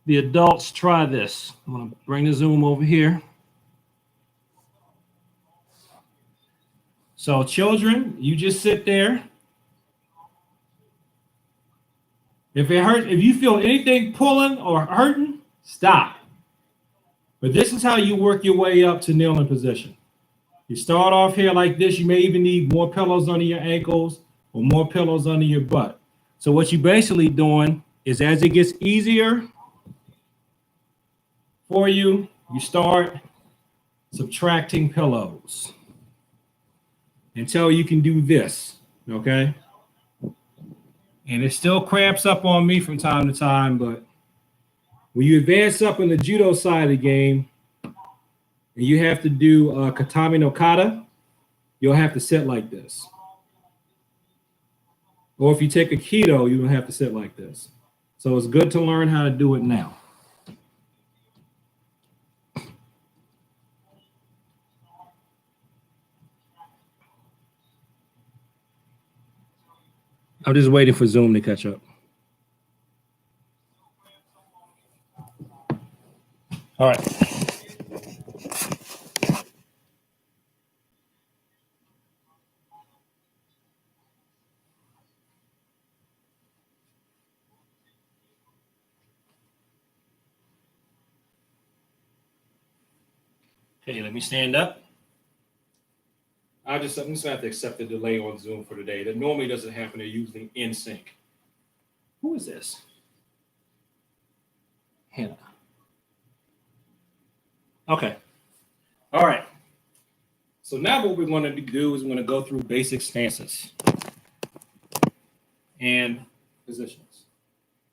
the adults try this. I'm going to bring the Zoom over here. So children, you just sit there. If it hurts, if you feel anything pulling or hurting, stop. But this is how you work your way up to kneeling position. You start off here like this. You may even need more pillows under your ankles or more pillows under your butt. So what you're basically doing is as it gets easier for you, you start subtracting pillows until you can do this, okay? And it still cramps up on me from time to time, but when you advance up in the judo side of the game and you have to do katami no kata, you'll have to sit like this. Or if you take Aikido, you don't have to sit like this. So it's good to learn how to do it now. I'm just waiting for Zoom to catch up. All right. Okay, let me stand up. I'm just going to have to accept the delay on Zoom for today. That normally doesn't happen. They're usually in sync. Who is this? Hannah. Okay. All right. So now what we're going to do is we're going to go through basic stances and positions.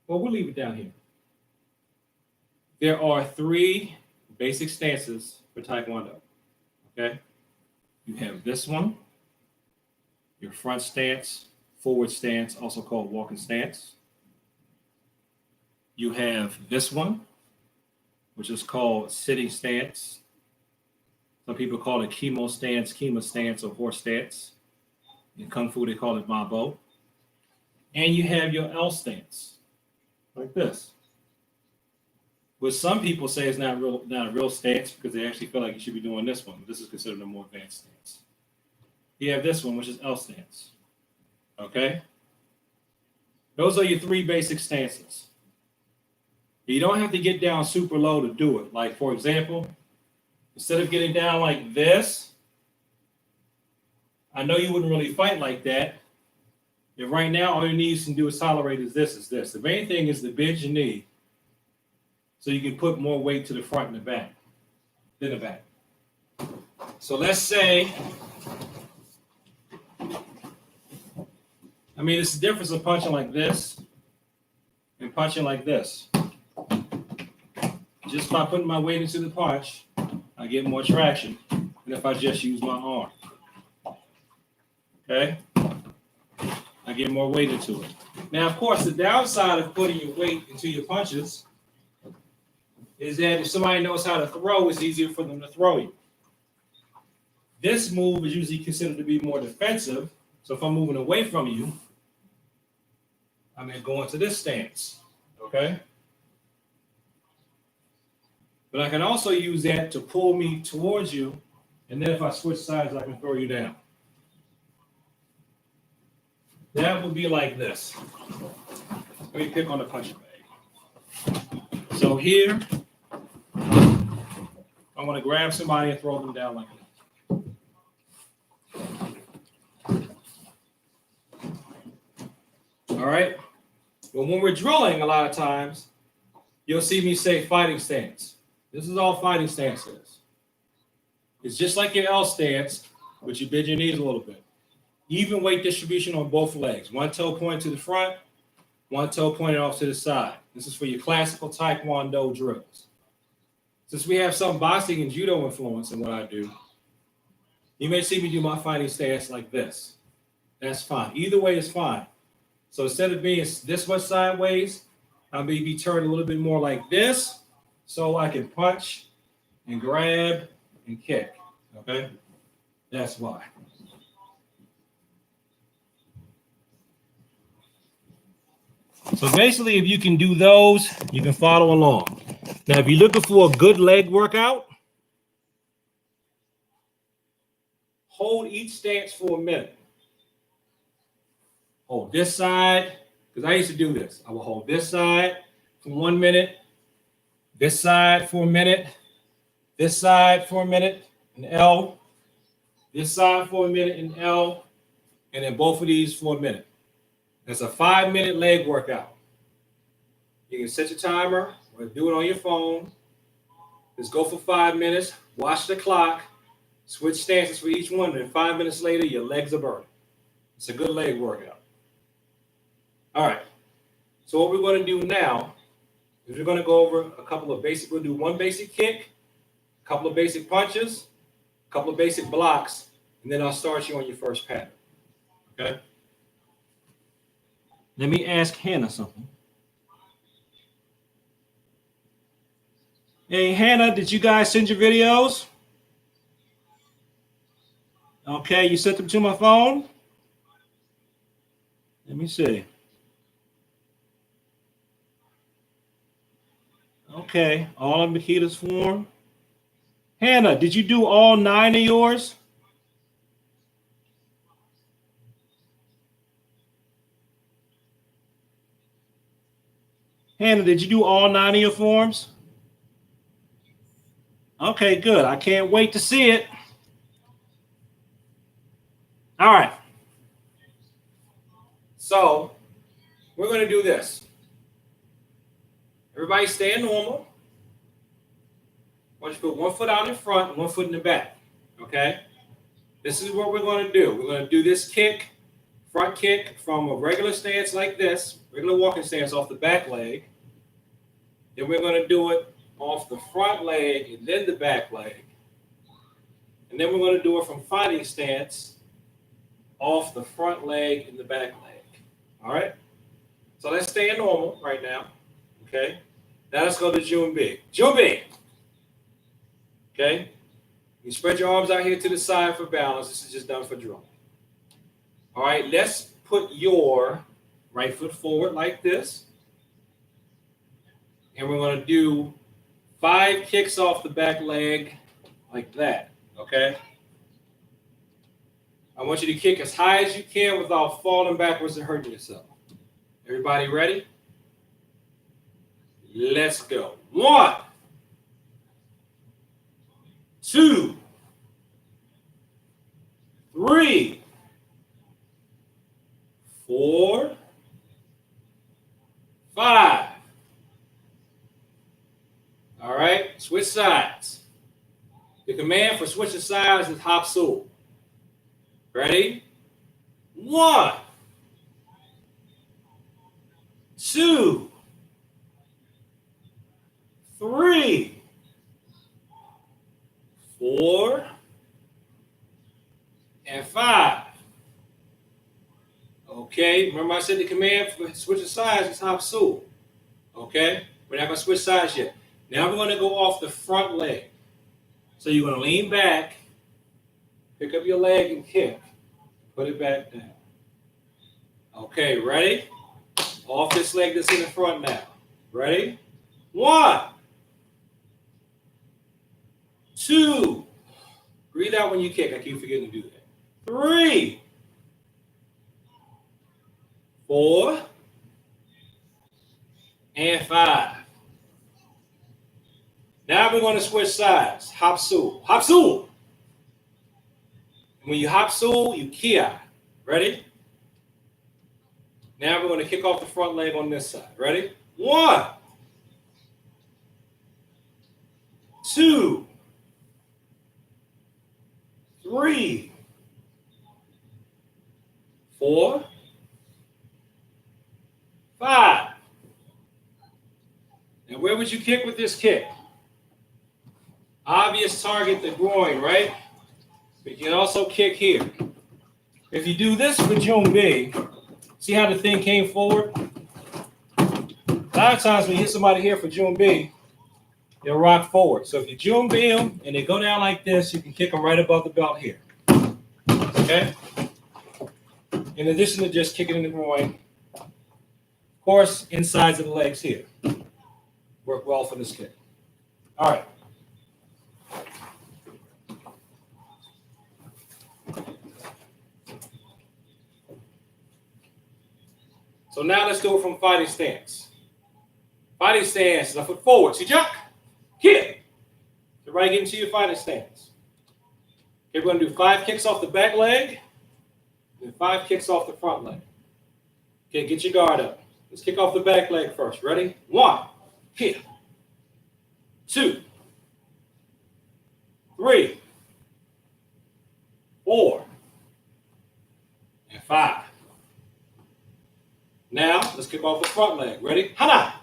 Well, we'll leave it down here. There are 3 basic stances for Taekwondo. Okay? You have this one, your front stance, forward stance, also called walking stance. You have this one, which is called sitting stance. Some people call it kimo stance, or horse stance. In Kung Fu, they call it Ma Bo. And you have your L stance, like this. Which some people say is not a real stance because they actually feel like you should be doing this one. This is considered a more advanced stance. You have this one, which is L stance. Okay? Those are your 3 basic stances. You don't have to get down super low to do it. Like, for example, instead of getting down like this, I know you wouldn't really fight like that. If right now all your knees can do is tolerate is this. The main thing is to bend your knee so you can put more weight to the front and the back than the back. So let's say, it's the difference of punching like this and punching like this. Just by putting my weight into the punch, I get more traction than if I just use my arm. Okay? I get more weight into it. Now, of course, the downside of putting your weight into your punches is that if somebody knows how to throw, it's easier for them to throw you. This move is usually considered to be more defensive. So if I'm moving away from you, I'm going to go into this stance. Okay? But I can also use that to pull me towards you. And then if I switch sides, I can throw you down. That would be like this. Let me pick on the punching bag. So here, I want to grab somebody and throw them down like that. All right? But when we're drilling, a lot of times, you'll see me say fighting stance. This is all fighting stance is. It's just like your L stance, but you bend your knees a little bit. Even weight distribution on both legs. One toe pointed to the front, one toe pointed off to the side. This is for your classical Taekwondo drills. Since we have some boxing and judo influence in what I do, you may see me do my fighting stance like this. That's fine. Either way is fine. So instead of being this much sideways, I may be turned a little bit more like this so I can punch and grab and kick. Okay? That's why. So basically, if you can do those, you can follow along. Now, if you're looking for a good leg workout, hold each stance for a minute. Hold this side, because I used to do this. I will hold this side for 1 minute, this side for a minute, this side for a minute, an L, this side for a minute, an L, and then both of these for a minute. That's a 5-minute leg workout. You can set your timer or do it on your phone. Just go for 5 minutes, watch the clock, switch stances for each one, and 5 minutes later, your legs are burning. It's a good leg workout. All right. So what we're going to do now is we're going to go over a couple of basic, we'll do one basic kick, a couple of basic punches, a couple of basic blocks, and then I'll start you on your first pattern. Okay? Let me ask Hannah something. Hey, Hannah, did you guys send your videos? Okay, you sent them to my phone? Let me see. Okay, all of Makita's form. Hannah, did you do all 9 of yours? Hannah, did you do all 9 of your forms? Okay, good. I can't wait to see it. All right. So we're going to do this. Everybody stand normal. I want you to put 1 foot out in front and 1 foot in the back. Okay? This is what we're going to do. We're going to do this kick, front kick from a regular stance like this, regular walking stance off the back leg. Then we're going to do it off the front leg and then the back leg. And then we're going to do it from fighting stance off the front leg and the back leg. All right? So let's stay in normal right now. Okay? Now let's go to Junbi. Junbi! Okay? You spread your arms out here to the side for balance. This is just done for drill. All right, let's put your right foot forward like this. And we're going to do 5 kicks off the back leg like that, okay? I want you to kick as high as you can without falling backwards and hurting yourself. Everybody ready? Let's go. 1, 2, 3, 4, 5. All right, switch sides. The command for switching sides is hapsu. Ready? 1, 2, 3, 4, and 5. Okay, remember I said the command for switching sides is hapsu. Okay, we're not going to switch sides yet. Now we're going to go off the front leg. So you're going to lean back, pick up your leg and kick. Put it back down. Okay, ready? Off this leg that's in the front now. Ready? 1, 2. Breathe out when you kick. I keep forgetting to do that. 3, 4, and 5. Now we're going to switch sides. Hapsu. Hapsu. When you hapsu, you kia. Ready? Now we're going to kick off the front leg on this side. Ready? 1, 2, 3, 4, 5. Now where would you kick with this kick? Obvious target, the groin, right? But you can also kick here. If you do this with Junbi, see how the thing came forward? A lot of times when you hit somebody here for Junbi, they'll rock forward. So if you Junbi them and they go down like this, you can kick them right above the belt here. Okay? In addition to just kicking in the groin, of course, insides of the legs here. Work well for this kick. All right. So now let's go from fighting stance. Fighting stance, left foot forward. See, jump, kick. So right, get into your fighting stance. Okay, we're going to do 5 kicks off the back leg and 5 kicks off the front leg. Okay, get your guard up. Let's kick off the back leg first. Ready? 1, kick. 2, 3, 4, and 5. Now, let's kick off the front leg. Ready? Hana.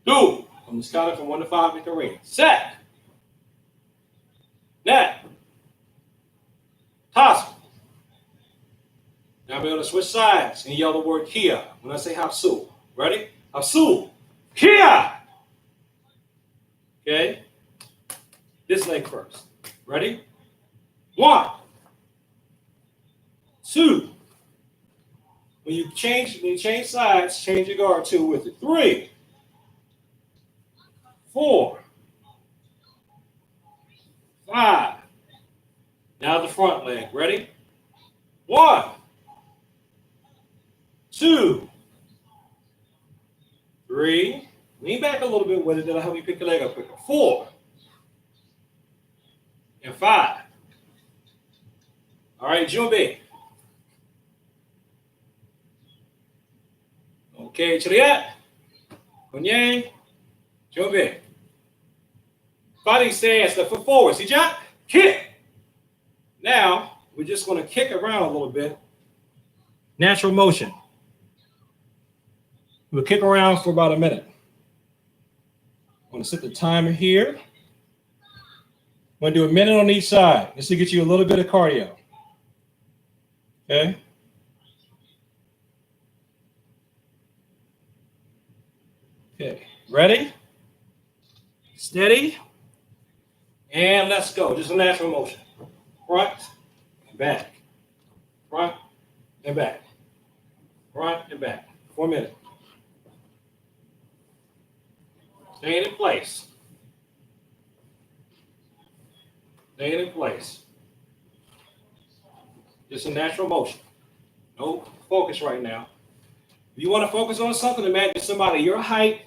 Do. On this counter from 1 to 5 in Korean. Set. Net. Toss. Now we're going to switch sides and yell the word Kia when I say Hapsu. Ready? Hapsu. Kia. Okay. This leg first. Ready? 1, 2. When you change sides, change your guard 2 with it. 3, 4, 5. Now the front leg. Ready? 1, 2, 3. Lean back a little bit with it. That'll help you pick your leg up quicker. 4 and 5. All right, Junbi. Okay, Chariat, Kunyang, Junbi. Fighting stance, left foot forward. See, jump, kick. Now, we're just going to kick around a little bit. Natural motion. We'll kick around for about a minute. going to set the timer here. I'm going to do a minute on each side. This will get you a little bit of cardio. Okay? Okay, ready? Steady. And let's go. Just a natural motion. Front and back. Front and back. Front and back. 4 minutes. Staying in place. Staying in place. Just a natural motion. No focus right now. If you want to focus on something, imagine somebody your height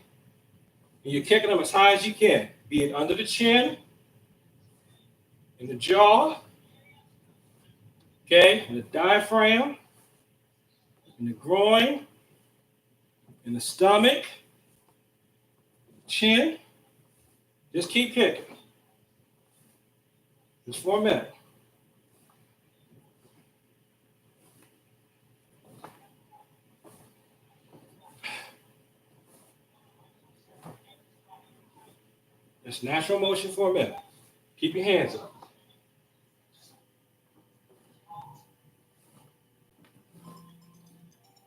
and you're kicking them as high as you can. Be it under the chin, in the jaw, okay, in the diaphragm, in the groin, in the stomach, chin. Just keep kicking. Just 4 minutes. Just natural motion for a minute. Keep your hands up.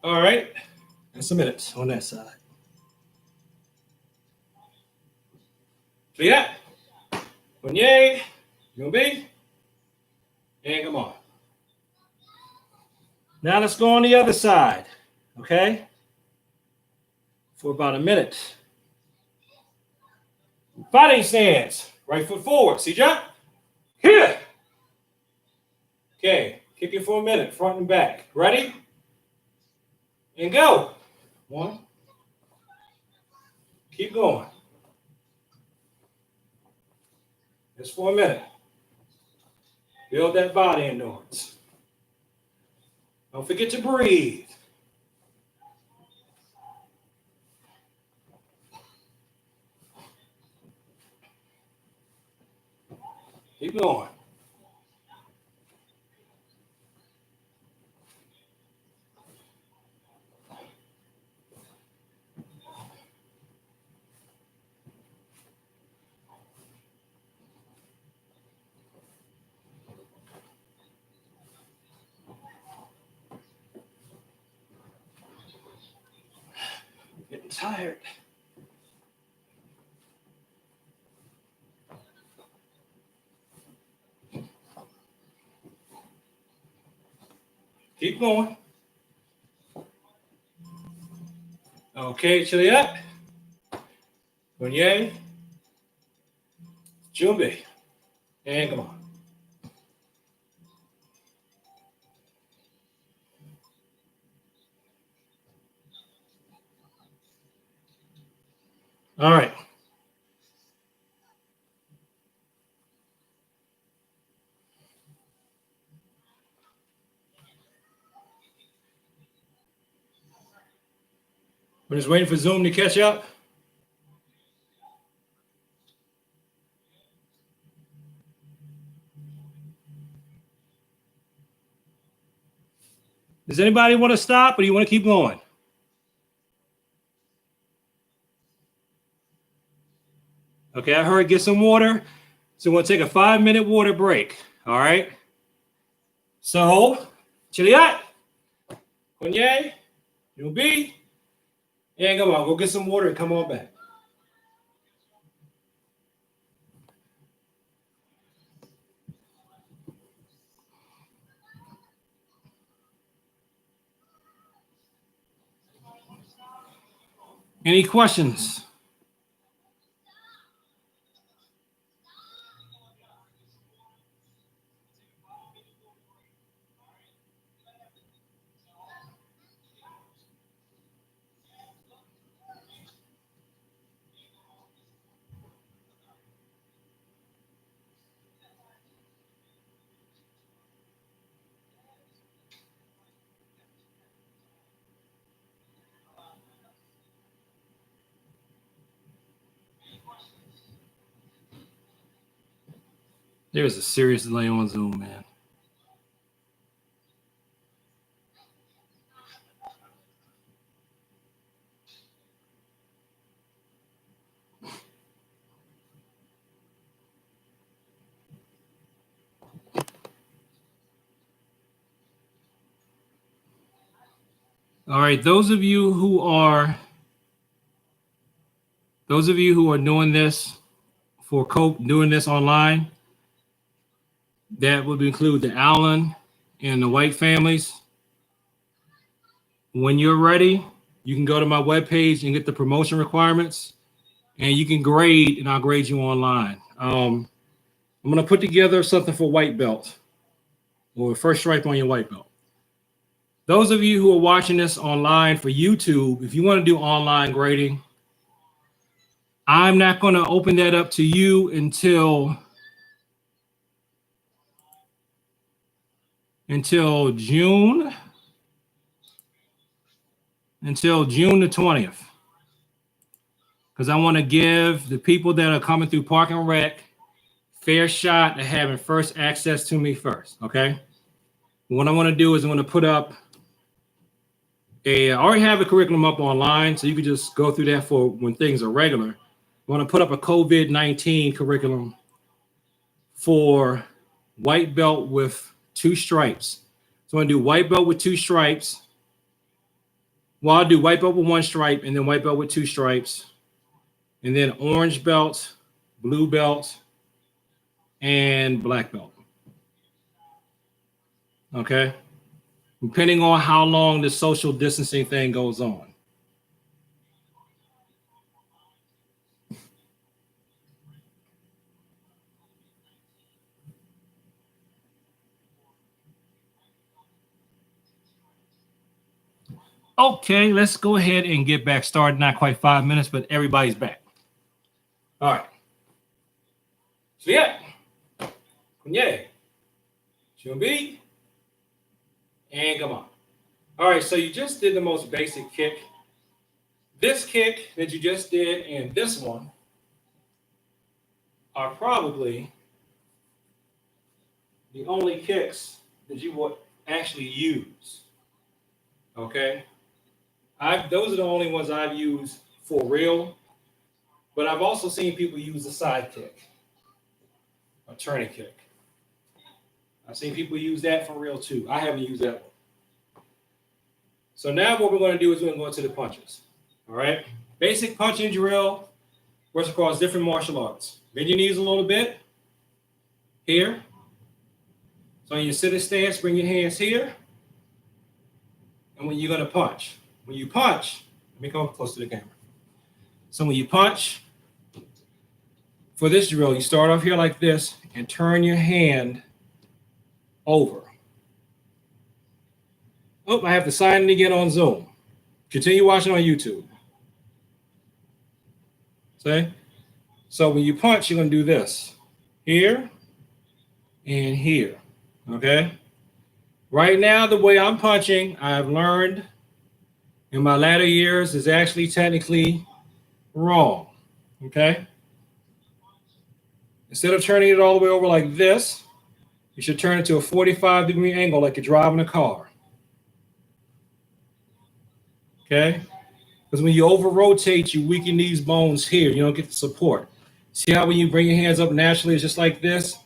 All right. That's a minute on that side. See that? One yay. You'll be. And come on. Now let's go on the other side. Okay? For about a minute. Fighting stance. Right foot forward. See, jump. Here. Okay. Kick it for a minute. Front and back. Ready? And go. 1. Keep going. Just for a minute. Build that body endurance. Don't forget to breathe. Keep going. Getting tired. Keep going. Okay, chili up. Yay. Jumbi. And come on. All right. We're just waiting for Zoom to catch up. Does anybody want to stop or do you want to keep going? Okay, I heard get some water. So we'll take a 5-minute water break. All right. So, chiliat, Kanye, you'll be. And come on, go get some water and come on back. Any questions? There's a serious delay on Zoom, man. All right, those of you who are doing this doing this online, that would include the Allen and the White families. When you're ready, you can go to my webpage and get the promotion requirements, and you can grade, and I'll grade you online. I'm going to put together something for white belt or first stripe on your white belt. Those of you who are watching this online for YouTube, if you want to do online grading, I'm not going to open that up to you until June the 20th, because I want to give the people that are coming through Park and Rec fair shot at having first access to me first. Okay. What I want to do is I'm going to put up I already have a curriculum up online, so you can just go through that for when things are regular. I want to put up a COVID-19 curriculum for white belt with 2 stripes. So I'm going to do white belt with 2 stripes. Well, I'll do white belt with 1 stripe, and then white belt with 2 stripes, and then orange belt, blue belt, and black belt. Okay. Depending on how long the social distancing thing goes on. Okay, let's go ahead and get back started. Not quite 5 minutes, but everybody's back. All right. So yeah, Kunye, Chumbi, and come on. All right, so you just did the most basic kick. This kick that you just did and this one are probably the only kicks that you would actually use. Okay? Those are the only ones I've used for real, but I've also seen people use the side kick, a turning kick. I've seen people use that for real too. I haven't used that one. So now what we're going to do is we're going to go into the punches. All right? Basic punching drill works across different martial arts. Bend your knees a little bit. Here. So in your sitting stance, bring your hands here. And when you're going to punch. When you punch, let me come close to the camera. So when you punch, for this drill, you start off here like this and turn your hand over. Oh, I have to sign in again on Zoom. Continue watching on YouTube. See? So when you punch, you're going to do this. Here and here. Okay? Right now, the way I'm punching, I've learned in my latter years is actually technically wrong. Okay? Instead of turning it all the way over like this, you should turn it to a 45-degree angle like you're driving a car. Okay? Because when you over-rotate, you weaken these bones here. You don't get the support. See how when you bring your hands up naturally, it's just like this?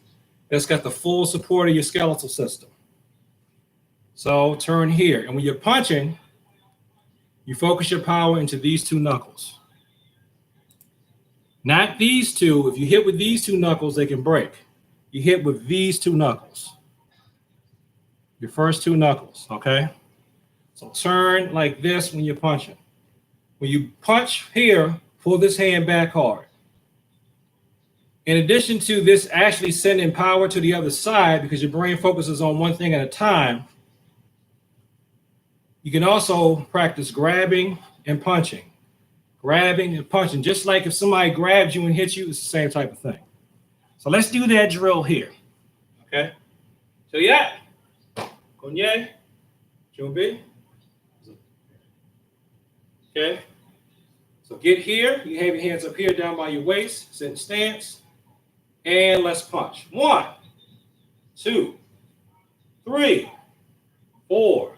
That's got the full support of your skeletal system. So turn here. And when you're punching, you focus your power into these 2 knuckles. Not these 2. If you hit with these 2 knuckles, they can break. You hit with these 2 knuckles. Your first 2 knuckles, okay? So turn like this when you're punching. When you punch here, pull this hand back hard. In addition to this actually sending power to the other side, because your brain focuses on one thing at a time, you can also practice grabbing and punching. Grabbing and punching. Just like if somebody grabs you and hits you, it's the same type of thing. So let's do that drill here. Okay? So yeah. Konye. Chumbi. Okay? So get here. You have your hands up here down by your waist. Sit in stance. And let's punch. 1, 2, 3, 4,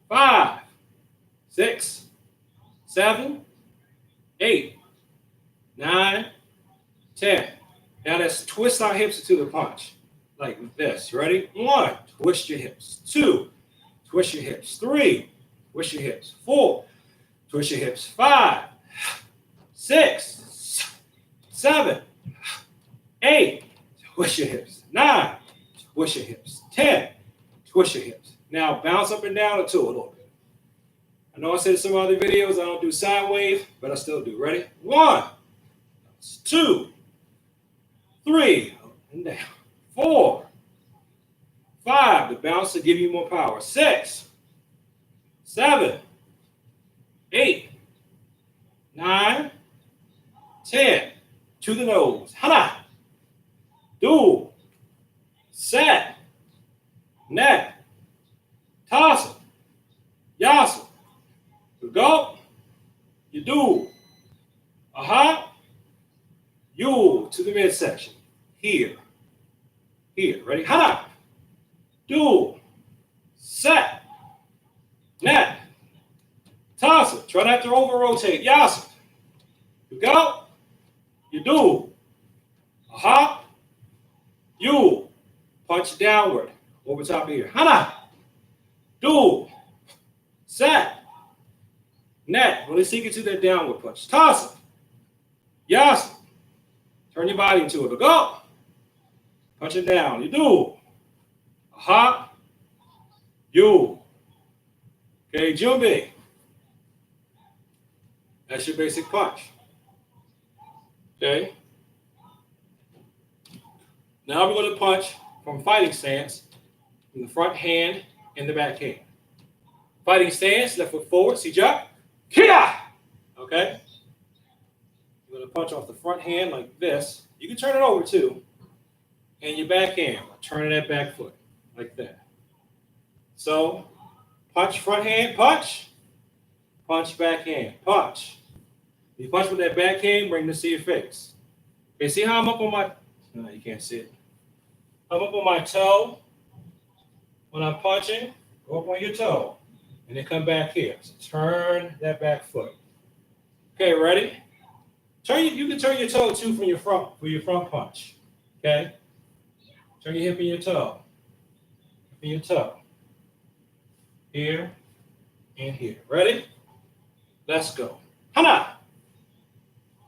5, 6, 7, 8, 9, 10. Now let's twist our hips into the punch. Like this. Ready? 1, twist your hips. 2, twist your hips. 3, twist your hips. 4, twist your hips. 5, 6, 7, 8, twist your hips. 9, twist your hips. 10, twist your hips. Now bounce up and down a little bit. I know I said in some other videos I don't do side wave, but I still do. Ready? 1, 2, 3, up and down. 4, 5, the bounce to give you more power. 6, 7, 8, 9, 10. To the nose. Hana. Do. Set. Net. Toss. Yasa. You go. You do. Aha. You to the midsection. Here. Here. Ready? Hana. Do. Set. Net. Toss it. Try not to over rotate. Yasa. You go. You do. Aha. You. Punch downward. Over top of here. Hana. Do. Set. Net. Really sink into that downward punch. Toss it. Yasa. Turn your body into it. Go. Punch it down. You do. Aha. You. Okay, Jumbi. That's your basic punch. Okay. Now we're going to punch from fighting stance from the front hand and the back hand. Fighting stance, left foot forward, see jump, kia. Okay. You're going to punch off the front hand like this. You can turn it over too. And your back hand, turning that back foot like that. So, punch front hand, punch. Punch back hand, punch. You punch with that back hand, bring this to your face. Okay, see how I'm up on my, no, you can't see it. I'm up on my toe. When I'm punching, go up on your toe. And then come back here. So turn that back foot. Okay, ready? You can turn your toe too from your front, for your front punch. Okay? Turn your hip and your toe. Hip and your toe. Here and here. Ready? Let's go. Hana.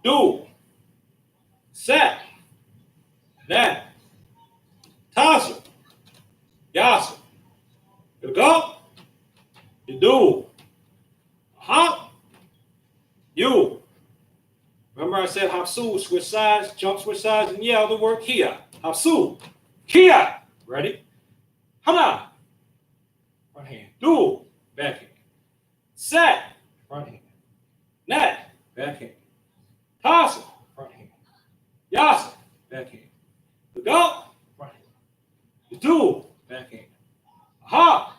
Do. Set. That. Toss. Yasa. You go. You do. Hop. You. Remember I said Hapsu, switch sides, jump switch sides, and yell the word Kia. Hapsu. Kia. Ready? Hana. Front hand. Do. Back hand. Set. Front hand. Net. Back hand. Toss. Front hand. Yasa. Back hand. You go. Front hand. You do. Back hand. Aha.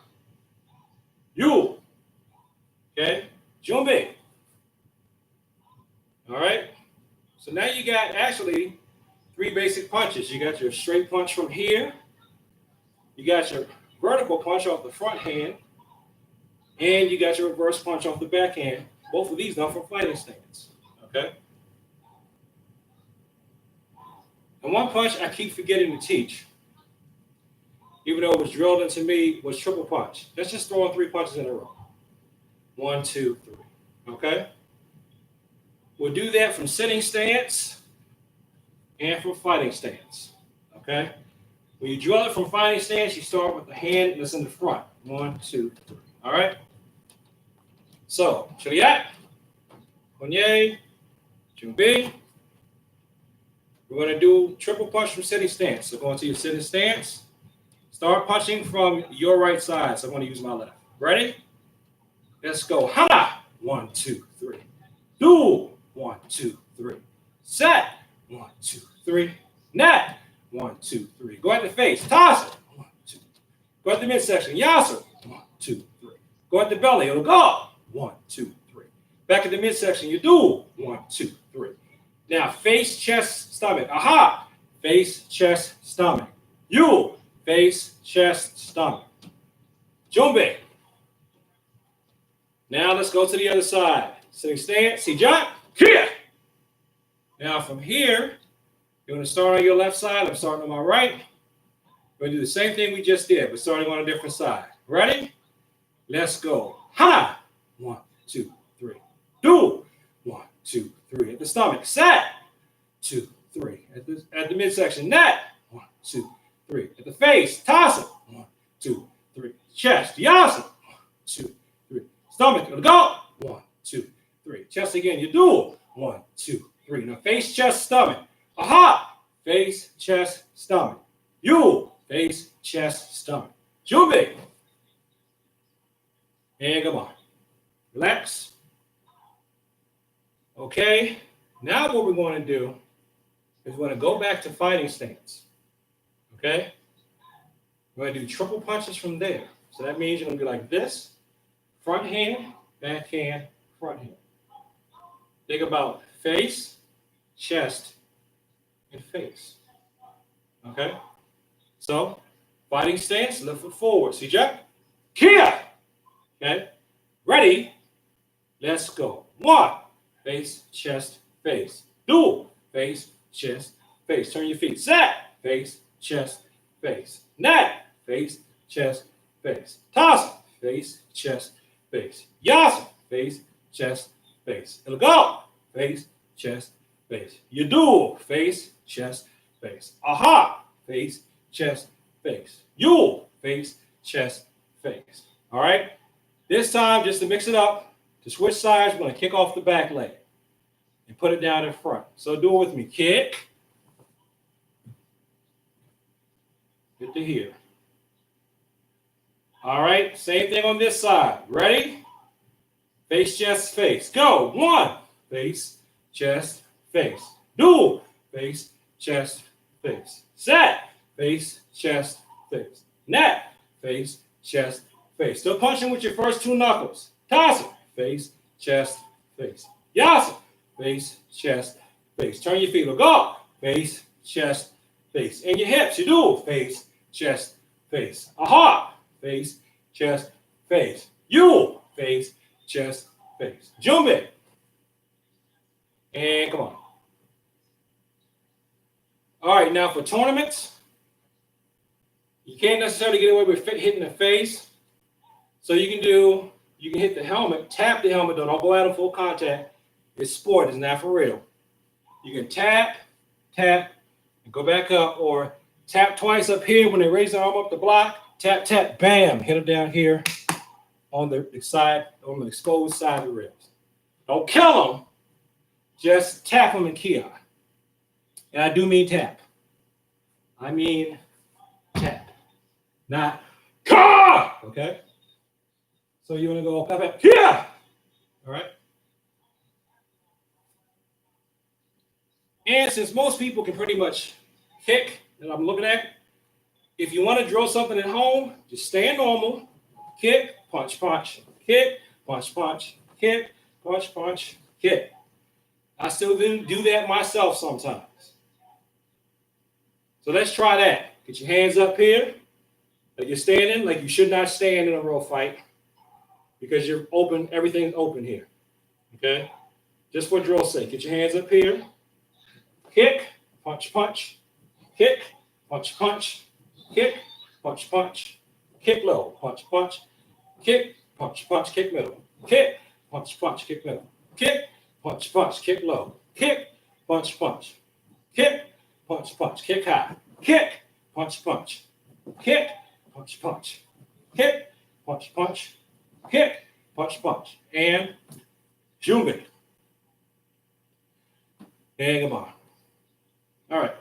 You. Okay. Jumbe. All right. So now you got actually 3 basic punches. You got your straight punch from here. You got your vertical punch off the front hand. And you got your reverse punch off the back hand. Both of these done from fighting stance. Okay. And one punch I keep forgetting to teach, even though it was drilled into me, was triple punch. That's just throwing 3 punches in a row. 1, 2, 3. Okay? We'll do that from sitting stance and from fighting stance. Okay? When you drill it from fighting stance, you start with the hand that's in the front. 1, 2, 3. All right? So, Chiliak, Konye, Jumbi. We're going to do triple punch from sitting stance. So, going to your sitting stance. Start punching from your right side. So I'm going to use my left. Ready? Let's go. Hana. 1, 2, 3. Do. 1, 2, 3. Set. 1, 2, 3. Net. 1, 2, 3. Go at the face. Toss it. 1, 2. Go at the midsection. Yasa. 1, 2, 3. Go at the belly. It'll go. 1, 2, 3. Back at the midsection. You do. 1, 2, 3. Now face, chest, stomach. Aha. Face, chest, stomach. You. Face, chest, stomach. Jumbe. Now let's go to the other side. Sitting stance, see jump, here. Now from here, you're going to start on your left side. I'm starting on my right. We're going to do the same thing we just did, but starting on a different side. Ready? Let's go. Hana. 1, 2, 3. Do. 1, 2, 3. At the stomach. Set. 2, 3. At the midsection. Net. 1, 2, 3. At the face. Toss it. 1, 2, 3. Chest. Yasa. 1, 2, 3. Stomach. Go. 1, 2, 3. Chest again. You do. 1, 2, 3. Now face, chest, stomach. Aha. Face, chest, stomach. You. Face, chest, stomach. Jumbe. And come on. Relax. Okay. Now what we're going to do is we're going to go back to fighting stance. Okay? We're going to do triple punches from there. So that means you're going to be like this. Front hand, back hand, front hand. Think about face, chest, and face. Okay? So, fighting stance, left foot forward. See, Jack? Kia! Okay? Ready? Let's go. 1, face, chest, face. 2, face, chest, face. Turn your feet. Set, face, chest, face. Net, face, chest, face. Toss, face, chest, face. Yasa, face, chest, face. It'll go. Face, chest, face. You do. Face, chest, face. Aha. Face, chest, face. You. Face, chest, face. All right. This time, just to mix it up, to switch sides, we're going to kick off the back leg and put it down in front. So do it with me. Kick. Get to here. All right. Same thing on this side. Ready? Face, chest, face. Go. 1. Face, chest, face. Do. Face, chest, face. Set. Face, chest, face. Net. Face, chest, face. Still punching with your first 2 knuckles. Toss it. Face, chest, face. Yasa. Face, chest, face. Turn your feet. Look up. Face, chest, face. And your hips. You do. Face, chest, face. Aha. Face, chest, face. You. Face, chest, face. Jumbe. And come on. All right. Now for tournaments, you can't necessarily get away with hitting the face. So you can hit the helmet, tap the helmet, don't go out of full contact. It's sport, it's not for real. You can tap, and go back up, or tap twice up here when they raise the arm up the block, tap, bam, hit them down here on the side, on the exposed side of the ribs. Don't kill them, just tap them and key on. And I do mean tap. I mean tap, not ka, okay? So you want to go pap, here. All right. And since most people can pretty much kick that I'm looking at, if you want to drill something at home, just stand normal, kick, punch, kick, punch, kick, punch, kick. I still do that myself sometimes. So let's try that. Get your hands up here, like you're standing, like you should not stand in a real fight. Because you're open, everything's open here. Okay? Just for drill's sake. Get your hands up here. Kick, punch, kick, punch, kick, punch, kick low, punch, kick, punch, kick middle, kick, punch, kick middle, kick, punch, kick low, kick, punch, kick, punch, kick high, kick, punch, kick, punch, kick, punch, kick, punch, and Jumbe. And come on. All right.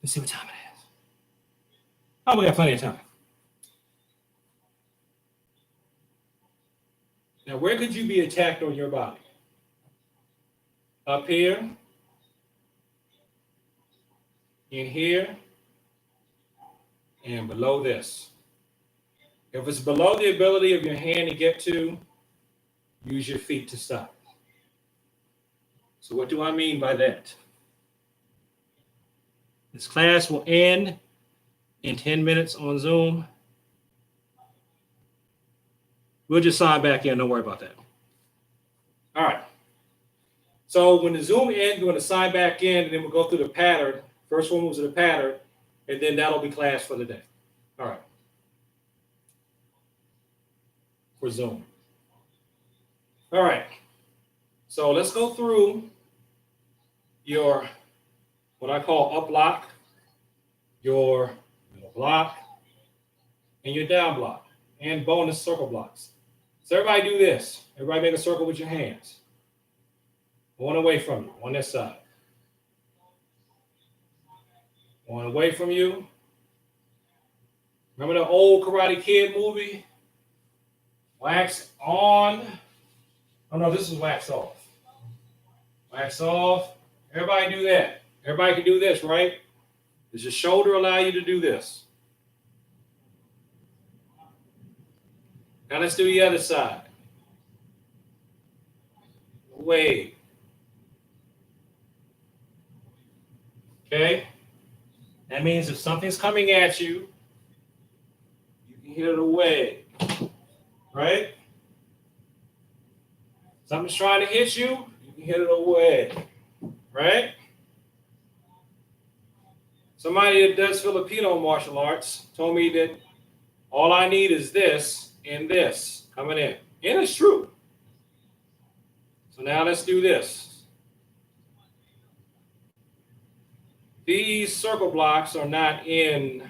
Let's see what time it is. Oh, we got plenty of time. Now, where could you be attacked on your body? Up here, in here, and below this. If it's below the ability of your hand to get to, use your feet to stop. So what do I mean by that? This class will end in 10 minutes on Zoom. We'll just sign back in. Don't worry about that. All right. So when the Zoom ends, we're going to sign back in, and then we'll go through the pattern. First one moves to the pattern, and then that'll be class for the day. All right. For Zoom. All right. So let's go through your, what I call up block, your middle block, and your down block, and bonus circle blocks. So everybody do this. Everybody make a circle with your hands. One away from you, on this side. One away from you. Remember the old Karate Kid movie? Wax on. Oh no, this is wax off. Wax off. Everybody do that. Everybody can do this, right? Does your shoulder allow you to do this? Now let's do the other side. Away. Okay? That means if something's coming at you, you can hit it away. Right? Something's trying to hit you, you can hit it away. Right? Somebody that does Filipino martial arts told me that all I need is this and this coming in. And it's true. So now let's do this. These circle blocks are not in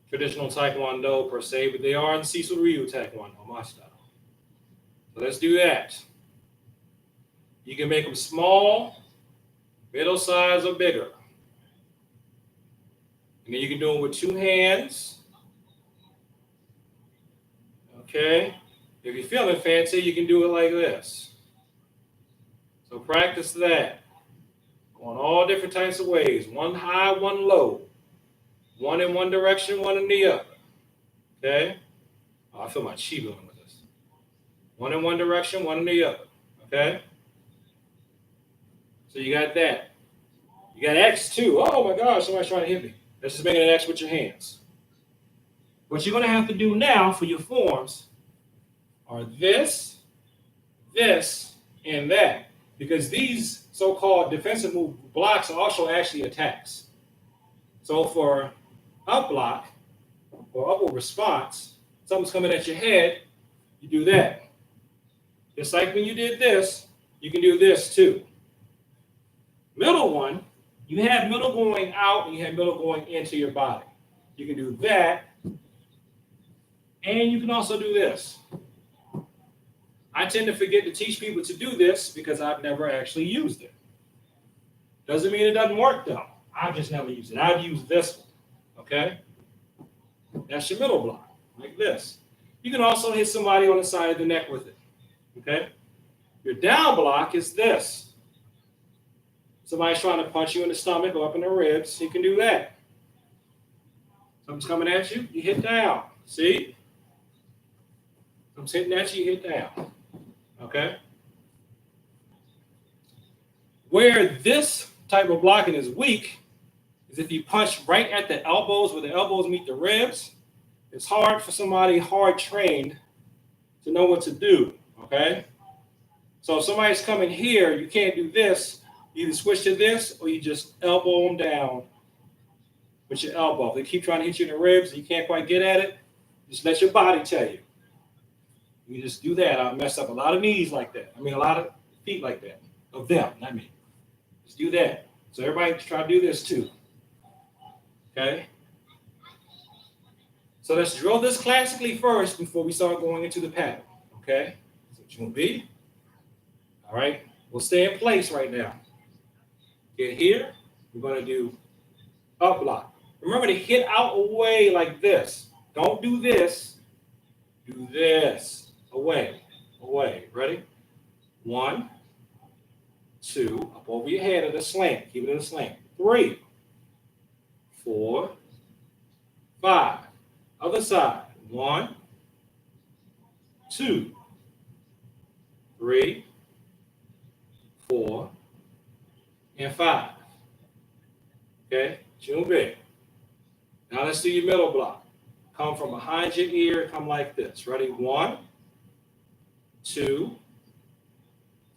traditional Taekwondo per se, but they are in Cecil Ryu Taekwondo, my style. So let's do that. You can make them small, middle size, or bigger. And then you can do them with two hands. Okay? If you're feeling fancy, you can do it like this. So practice that. Going all different types of ways. One high, one low. One in one direction, one in the other. Okay? Oh, I feel my chi going with this. One in one direction, one in the other. Okay? So you got that. You got X too. Oh my gosh, somebody's trying to hit me. Let's just make it an X with your hands. What you're going to have to do now for your forms are this, this, and that. Because these so-called defensive move blocks are also actually attacks. So for up block or upward response, something's coming at your head, you do that. Just like when you did this, you can do this too. Middle one, you have middle going out and you have middle going into your body. You can do that. And you can also do this. I tend to forget to teach people to do this because I've never actually used it. Doesn't mean it doesn't work though. I've just never used it. I've used this one. Okay? That's your middle block, like this. You can also hit somebody on the side of the neck with it. Okay? Your down block is this. Somebody's trying to punch you in the stomach or up in the ribs, you can do that. Something's coming at you, you hit down. See? Something's hitting at you, you hit down. Okay? Where this type of blocking is weak is if you punch right at the elbows where the elbows meet the ribs. It's hard for somebody hard trained to know what to do. Okay? So if somebody's coming here, you can't do this. You either switch to this or you just elbow them down with your elbow. If they keep trying to hit you in the ribs and you can't quite get at it, just let your body tell you. You just do that. I'll mess up a lot of knees like that. I mean, a lot of feet like that. Of them, not me. Just do that. So everybody try to do this too. Okay? So let's drill this classically first before we start going into the pattern. Okay? So what you going to be? All right? We'll stay in place right now. Get here. We're going to do up block. Remember to hit out away like this. Don't do this. Do this. Away. Away. Ready? 1, 2. Up over your head at a slant. Keep it in a slant. 3, 4, 5. Other side. 1, 2, 3, 4, and 5. Okay? Junbi. Now let's do your middle block. Come from behind your ear. Come like this. Ready? 1, 2,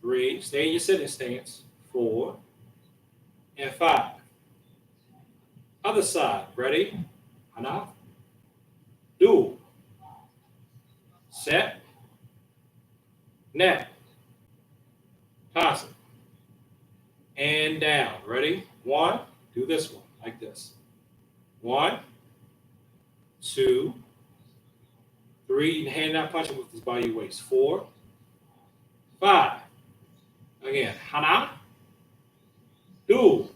3. Stay in your sitting stance. 4, and 5. Other side. Ready? Enough. Do. Set. Now, toss it. And down. Ready? 1. Do this one like this. 1, 2, 3. You can hand out punch with this by your waist. 4, 5. Again. Hana. Do.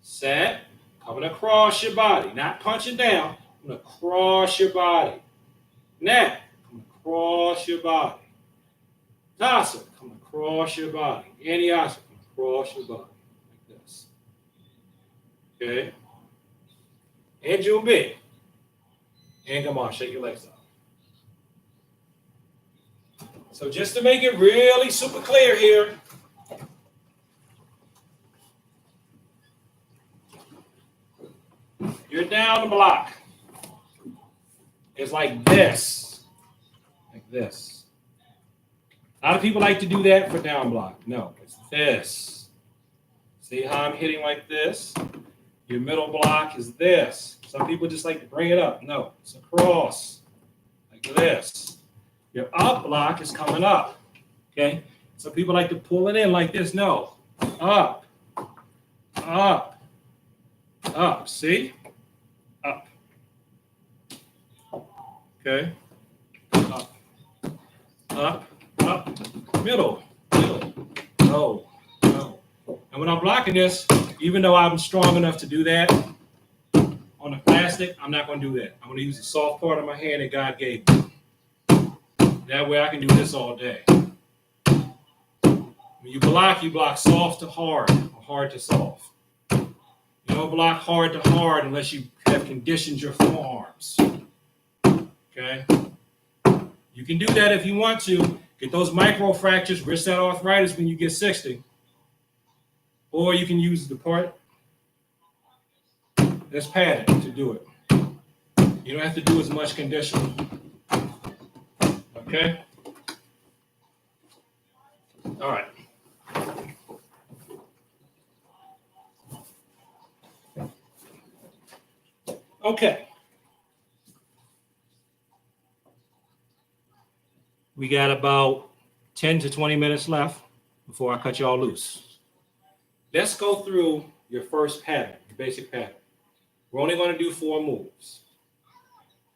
Set. Coming across your body. Not punching down. Coming across your body. Now. Coming across your body. Tasa. Coming across your body. Anyasa. Coming across your body. Like this. Okay. And Jumbi. And come on. Shake your legs out. So just to make it really super clear here, you're down the block. It's like this. Like this. A lot of people like to do that for down block. No, it's this. See how I'm hitting like this? Your middle block is this. Some people just like to bring it up. No, it's across. Like this. Your up block is coming up. Okay? Some people like to pull it in like this. No. Up. Up. Up. See? Up. Okay? Up. Up. Up. Middle. Middle. No. No. And when I'm blocking this, even though I'm strong enough to do that on the plastic, I'm not going to do that. I'm going to use the soft part of my hand that God gave me. That way I can do this all day. When you block soft to hard, or hard to soft. You don't block hard to hard unless you have conditioned your forearms. Okay? You can do that if you want to. Get those micro fractures, wrist arthritis when you get 60. Or you can use the part that's padded to do it. You don't have to do as much conditioning. Okay? All right. Okay. We got about 10 to 20 minutes left before I cut you all loose. Let's go through your first pattern, your basic pattern. We're only going to do 4 moves.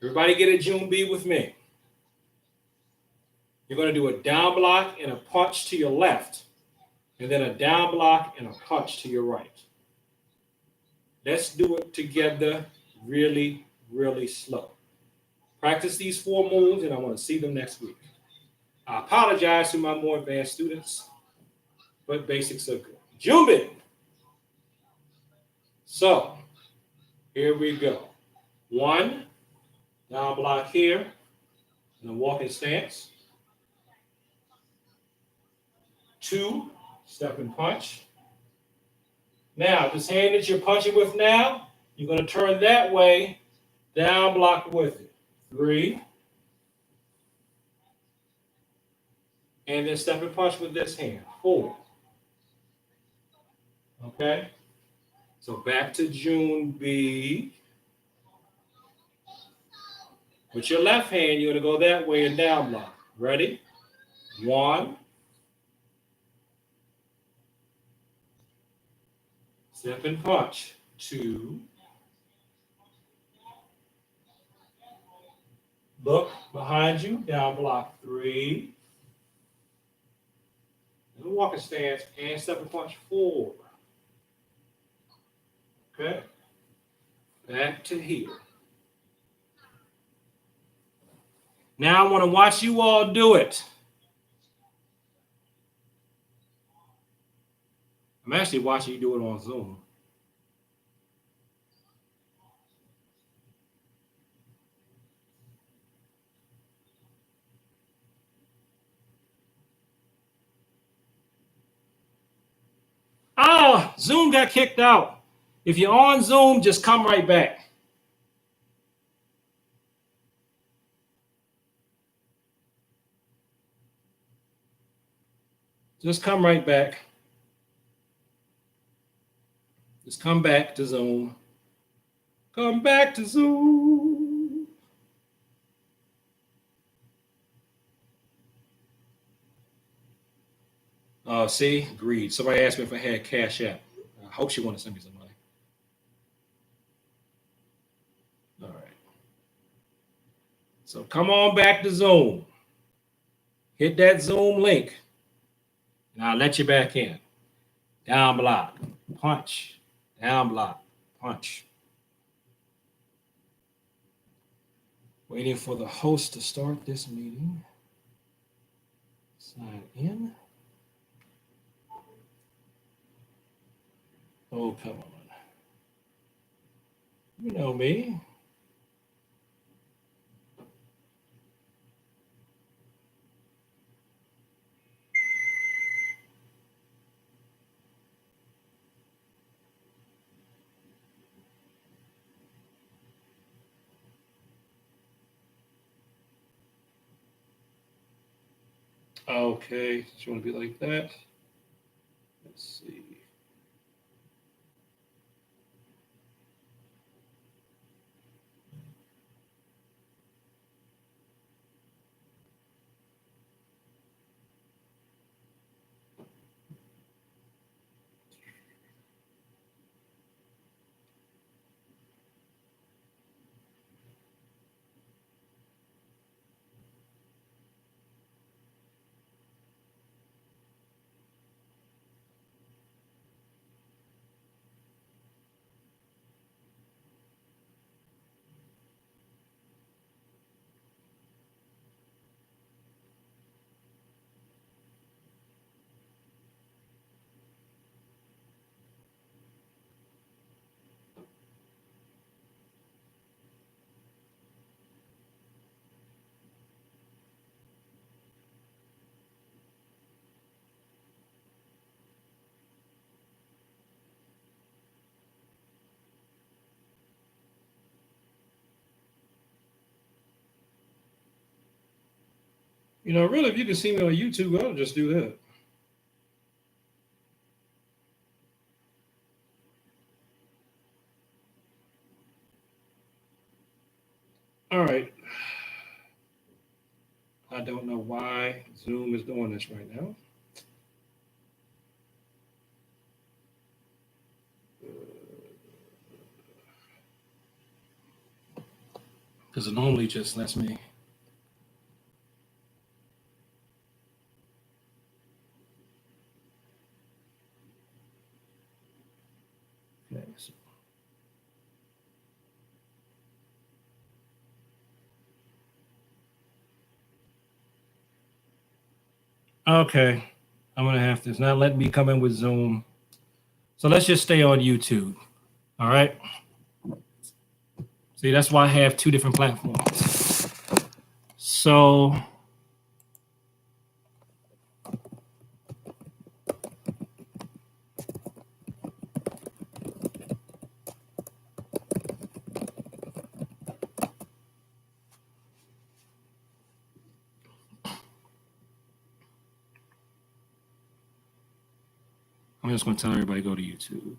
Everybody get a Jumbi with me. You're going to do a down block and a punch to your left, and then a down block and a punch to your right. Let's do it together really, really slow. Practice these 4 moves, and I want to see them next week. I apologize to my more advanced students, but basics are good. Jumbi. So, here we go. 1, down block here, and a walking stance. 2, step and punch. Now, this hand that you're punching with now, you're going to turn that way, down block with it. 3. And then step and punch with this hand. 4. Okay? So back to Jumbi. With your left hand, you're going to go that way and down block. Ready? 1. Step and punch. 2. Look behind you, down block. 3. And walking stance and step and punch. 4. Okay. Back to here. Now I want to watch you all do it. I'm actually watching you do it on Zoom. Oh, Zoom got kicked out. If you're on Zoom, just come right back. Just come right back. Just come back to Zoom. Come back to Zoom. See, agreed. Somebody asked me if I had Cash App. I hope she wanted to send me some money. All right. So come on back to Zoom. Hit that Zoom link, and I'll let you back in. Down block, punch. Down block, punch. Waiting for the host to start this meeting. Sign in. Oh, come on. You know me. Okay, so you want to be like that? Let's see. You know, really, if you can see me on YouTube, I'll just do that. All right. I don't know why Zoom is doing this right now. Because it normally just lets me. Okay. Okay. I'm going to have to. It's not letting me come in with Zoom. So let's just stay on YouTube. All right. See, that's why I have two different platforms. So I'm just going to tell everybody go to YouTube.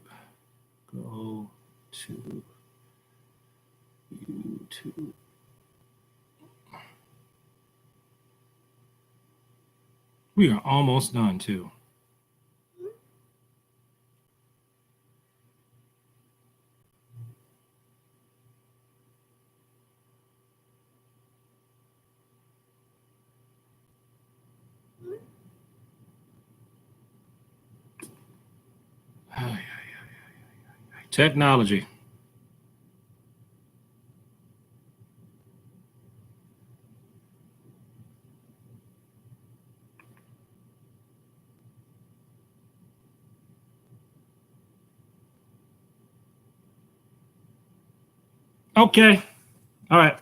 Go to YouTube. We are almost done, too. Technology. Okay. All right.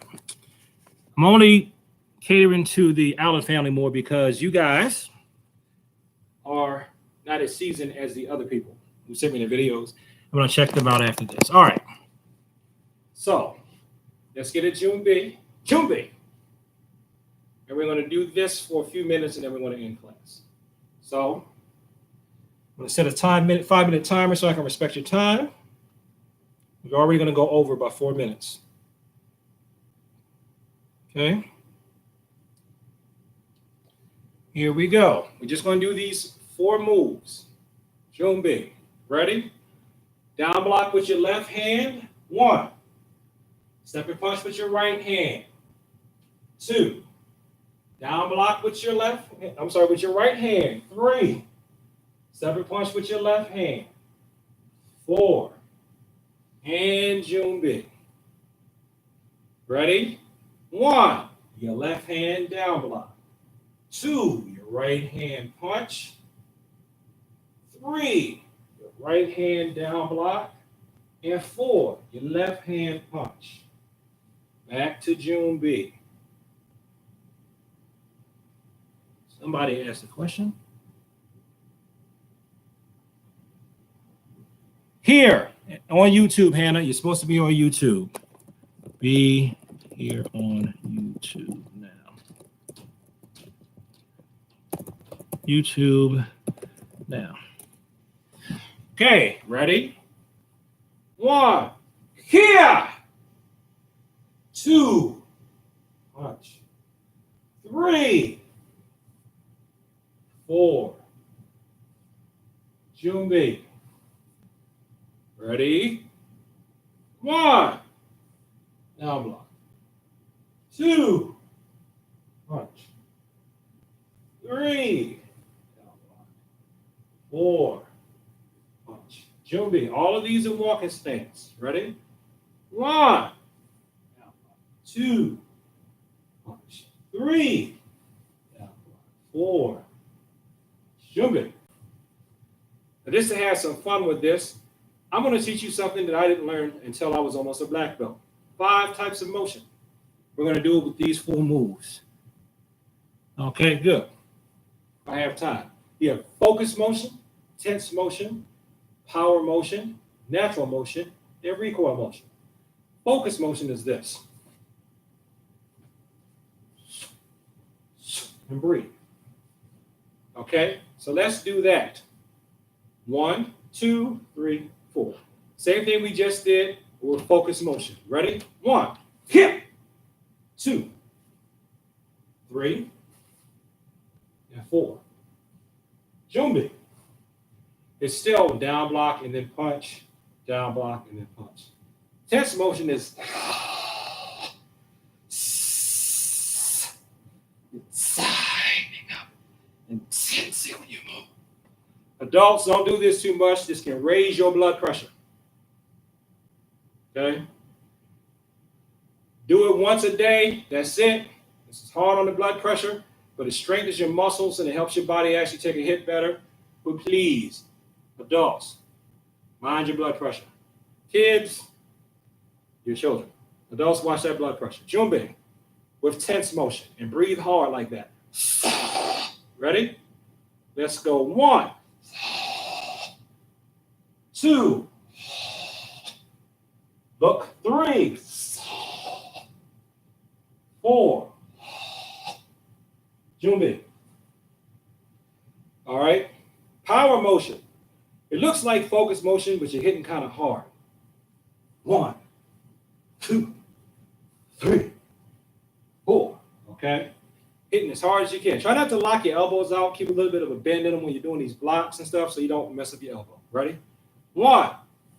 I'm only catering to the Allen family more because you guys are not as seasoned as the other people who sent me the videos. I'm going to check them out after this. All right. So let's get it, June B. June B. And we're going to do this for a few minutes and then we're going to end class. So I'm going to set a 5-minute timer so I can respect your time. We're already going to go over about 4 minutes. Okay. Here we go. We're just going to do these 4 moves. Jumbi. Ready? Down block with your left hand. 1. Stepping punch with your right hand. 2. Down block with your with your right hand. 3. Stepping punch with your left hand. 4. And Jumbi. Ready? 1. Your left hand down block. 2. Your right hand punch. 3. Your right hand down block. And 4. Your left hand punch. Back to Jumbi. Somebody asked a question. Here on YouTube, Hannah, you're supposed to be on YouTube. Be here on YouTube now. YouTube now. Okay, ready? 1. Here. 2. Punch. 3. 4. Jumbi. Ready? 1. Down block. 2. Punch. 3. Down block. 4. Punch. Jumbi. All of these are walking stance. Ready? 1. Down block. 2. Punch. 3. Down block. 4. Jumbi. Now, just to have some fun with this, I'm going to teach you something that I didn't learn until I was almost a black belt. 5 types of motion. We're going to do it with these 4 moves. Okay, good. I have time. You have focus motion, tense motion, power motion, natural motion, and recoil motion. Focus motion is this. And breathe. Okay, so let's do that. 1, 2, 3, 4. Same thing we just did with focus motion. Ready? 1. Hip. 2. 3. And 4. Jumbi. It's still down block and then punch, down block and then punch. Tense motion is signing up and tensing when you move. Adults, don't do this too much. This can raise your blood pressure. Okay? Do it once a day. That's it. This is hard on the blood pressure, but it strengthens your muscles and it helps your body actually take a hit better. But please, adults, mind your blood pressure. Kids, your children. Adults, watch that blood pressure. Jumbi with tense motion and breathe hard like that. Ready? Let's go. 1. 2. Look. 3. 4. Jumbi. All right. Power motion. It looks like focus motion, but you're hitting kind of hard. 1, 2, 3, 4. Okay. Hitting as hard as you can. Try not to lock your elbows out. Keep a little bit of a bend in them when you're doing these blocks and stuff so you don't mess up your elbow. Ready? 1.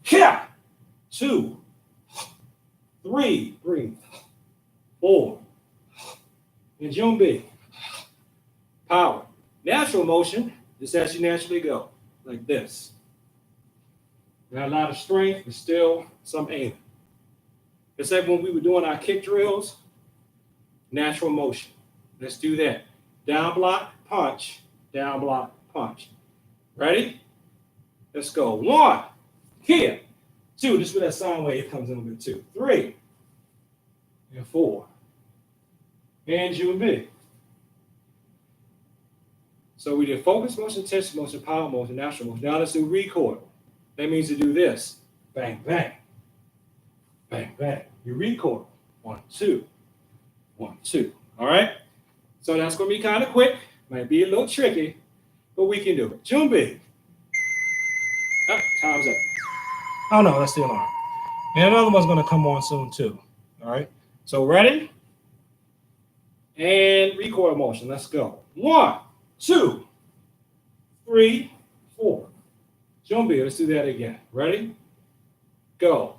Yeah. 2. 3. Breathe. 4. And Jumbi. Power. Natural motion, just as you naturally go. Like this. Got a lot of strength, but still some aim. It's like when we were doing our kick drills. Natural motion. Let's do that. Down block, punch. Down block, punch. Ready? Let's go. 1. Here. 2. This is where that sound wave comes in a bit too. 3. And 4. And Jumbi. So we did focus motion, tension motion, power motion, natural motion. Now let's do recoil. That means to do this. Bang, bang. Bang, bang. You recoil. 1, 2. 1, 2. All right? So that's going to be kind of quick. Might be a little tricky, but we can do it. Jumbi. Oh, time's up. Oh, no, that's the alarm. And another one's going to come on soon, too. All right? So ready? And recoil motion. Let's go. 1, 2, 3, 4. Jumbi, let's do that again. Ready? Go.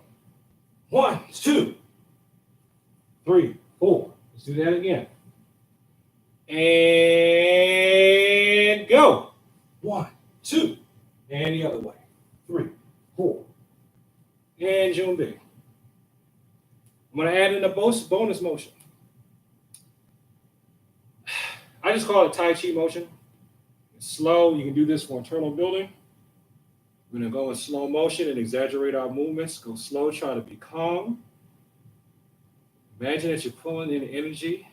1, 2, 3, 4. Let's do that again. And go. 1, 2. And the other way. 3, 4. And Jumbi. I'm going to add in a bonus motion. I just call it Tai Chi motion. It's slow. You can do this for internal building. We're going to go in slow motion and exaggerate our movements. Go slow. Try to be calm. Imagine that you're pulling in energy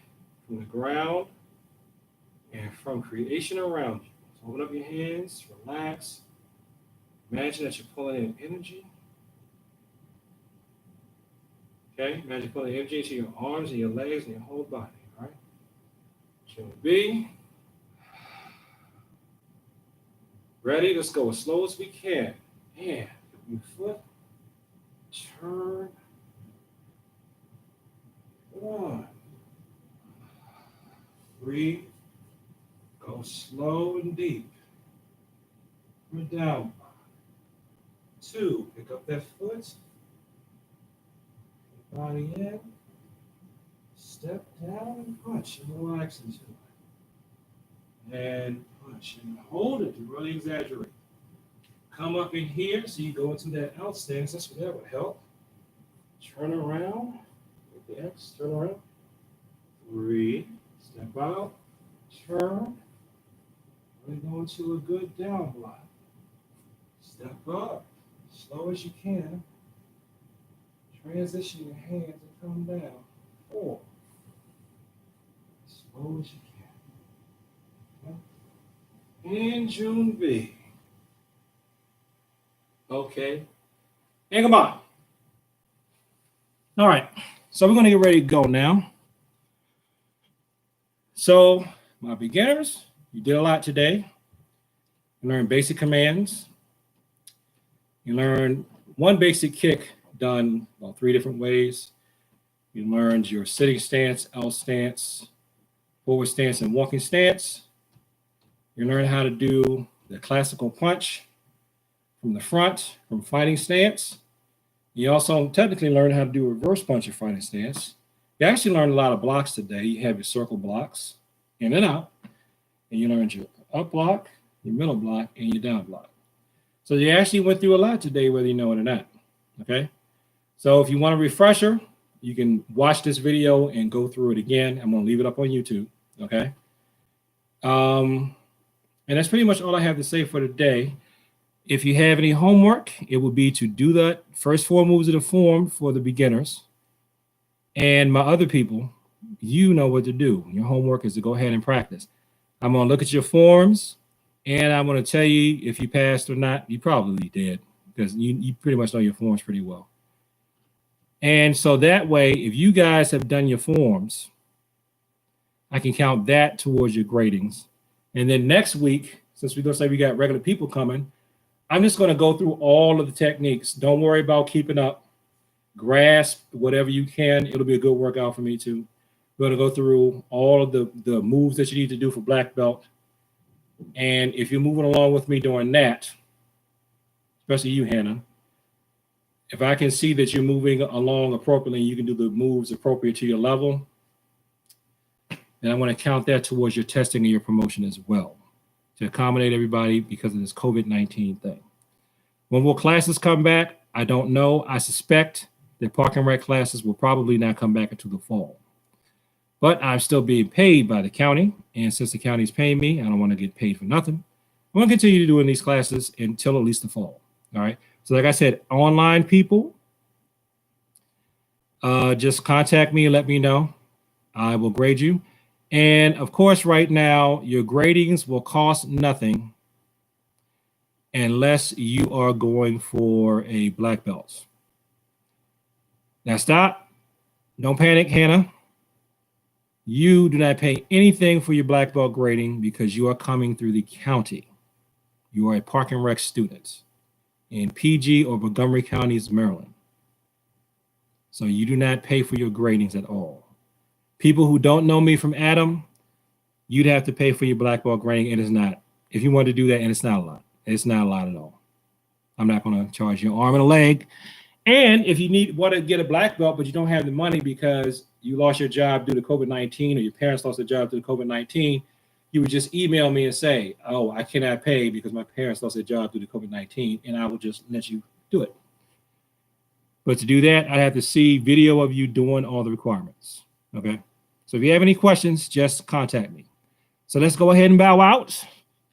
from the ground and from creation around you. So open up your hands. Relax. Imagine that you're pulling in energy. Okay, imagine pulling energy into your arms and your legs and your whole body, all right? Jumbi. Ready? Let's go as slow as we can. And your foot, turn. 1. Breathe. Go slow and deep. We're down. 2. Pick up that foot. Body in, step down and punch and relax into it. And punch and hold it to really exaggerate. Come up in here so you go into that out stance. That's what that would help. Turn around. With the X, turn around. 3, step out, turn. Really go into a good down block. Step up, slow as you can. Transition your hands and come down. 4. Slow as you can. Okay. And Jumbi. Okay. And come on. All right. So we're going to get ready to go now. So, my beginners, you did a lot today. You learned basic commands. You learned one basic kick done about 3 different ways. You learned your sitting stance, out stance, forward stance, and walking stance. You learned how to do the classical punch from the front, from fighting stance. You also technically learned how to do a reverse punch in fighting stance. You actually learned a lot of blocks today. You have your circle blocks, in and out. And you learned your up block, your middle block, and your down block. So you actually went through a lot today, whether you know it or not, okay? So if you want a refresher, you can watch this video and go through it again. I'm going to leave it up on YouTube, okay? And that's pretty much all I have to say for today. If you have any homework, it would be to do the first 4 moves of the form for the beginners. And my other people, you know what to do. Your homework is to go ahead and practice. I'm going to look at your forms, and I'm going to tell you if you passed or not. You probably did, because you pretty much know your forms pretty well. And so that way, if you guys have done your forms, I can count that towards your gradings. And then next week, since we're going to say we got regular people coming, I'm just going to go through all of the techniques. Don't worry about keeping up. Grasp whatever you can. It'll be a good workout for me too. We're going to go through all of the moves that you need to do for black belt. And if you're moving along with me doing that, especially you, Hannah, if I can see that you're moving along appropriately, you can do the moves appropriate to your level, then I'm going to count that towards your testing and your promotion as well, to accommodate everybody because of this COVID-19 thing. When will classes come back? I don't know. I suspect that Park and Rec classes will probably not come back until the fall. But I'm still being paid by the county, and since the county's paying me, I don't want to get paid for nothing. I'm going to continue doing these classes until at least the fall, all right? So like I said, online people, just contact me and let me know. I will grade you. And of course, right now, your gradings will cost nothing unless you are going for a black belt. Now stop. Don't panic, Hannah. You do not pay anything for your black belt grading because you are coming through the county. You are a Park and Rec student in PG or Montgomery counties, Maryland. So you do not pay for your gradings at all. People who don't know me from Adam, you'd have to pay for your black belt grading. It is not if you want to do that, and it's not a lot. It's not a lot at all. I'm not going to charge you an arm and a leg. And if you want to get a black belt, but you don't have the money because you lost your job due to COVID-19 or your parents lost their job due to COVID-19, you would just email me and say, oh, I cannot pay because my parents lost their job due to COVID-19, and I will just let you do it. But to do that, I have to see video of you doing all the requirements. Okay. So if you have any questions, just contact me. So let's go ahead and bow out.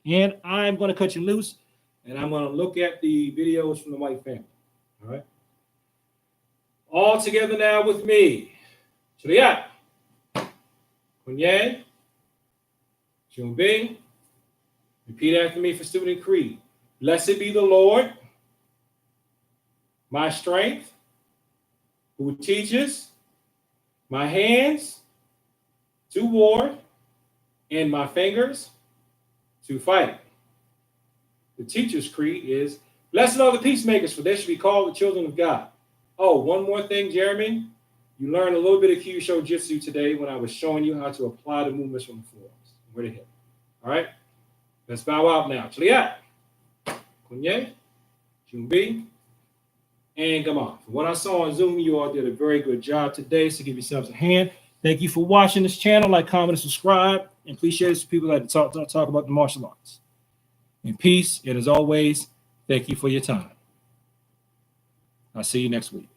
And I'm going to cut you loose. And I'm going to look at the videos from the White family. All right. All together now with me. Shriya. Kunye. Junbing. Repeat after me for student creed. Blessed be the Lord, my strength, who teaches my hands to war and my fingers to fight. The teacher's creed is, blessed are the peacemakers, for they should be called the children of God. Oh, one more thing, Jeremy. You learned a little bit of Kyusho Jitsu today when I was showing you how to apply the movements from the forearms, where to hit. All right? Let's bow out now. Chliat, Kunye, Junbi, and come on. From what I saw on Zoom, you all did a very good job today, so give yourselves a hand. Thank you for watching this channel. Like, comment, and subscribe. And please share this with people that talk about the martial arts. In peace, and as always, thank you for your time. I'll see you next week.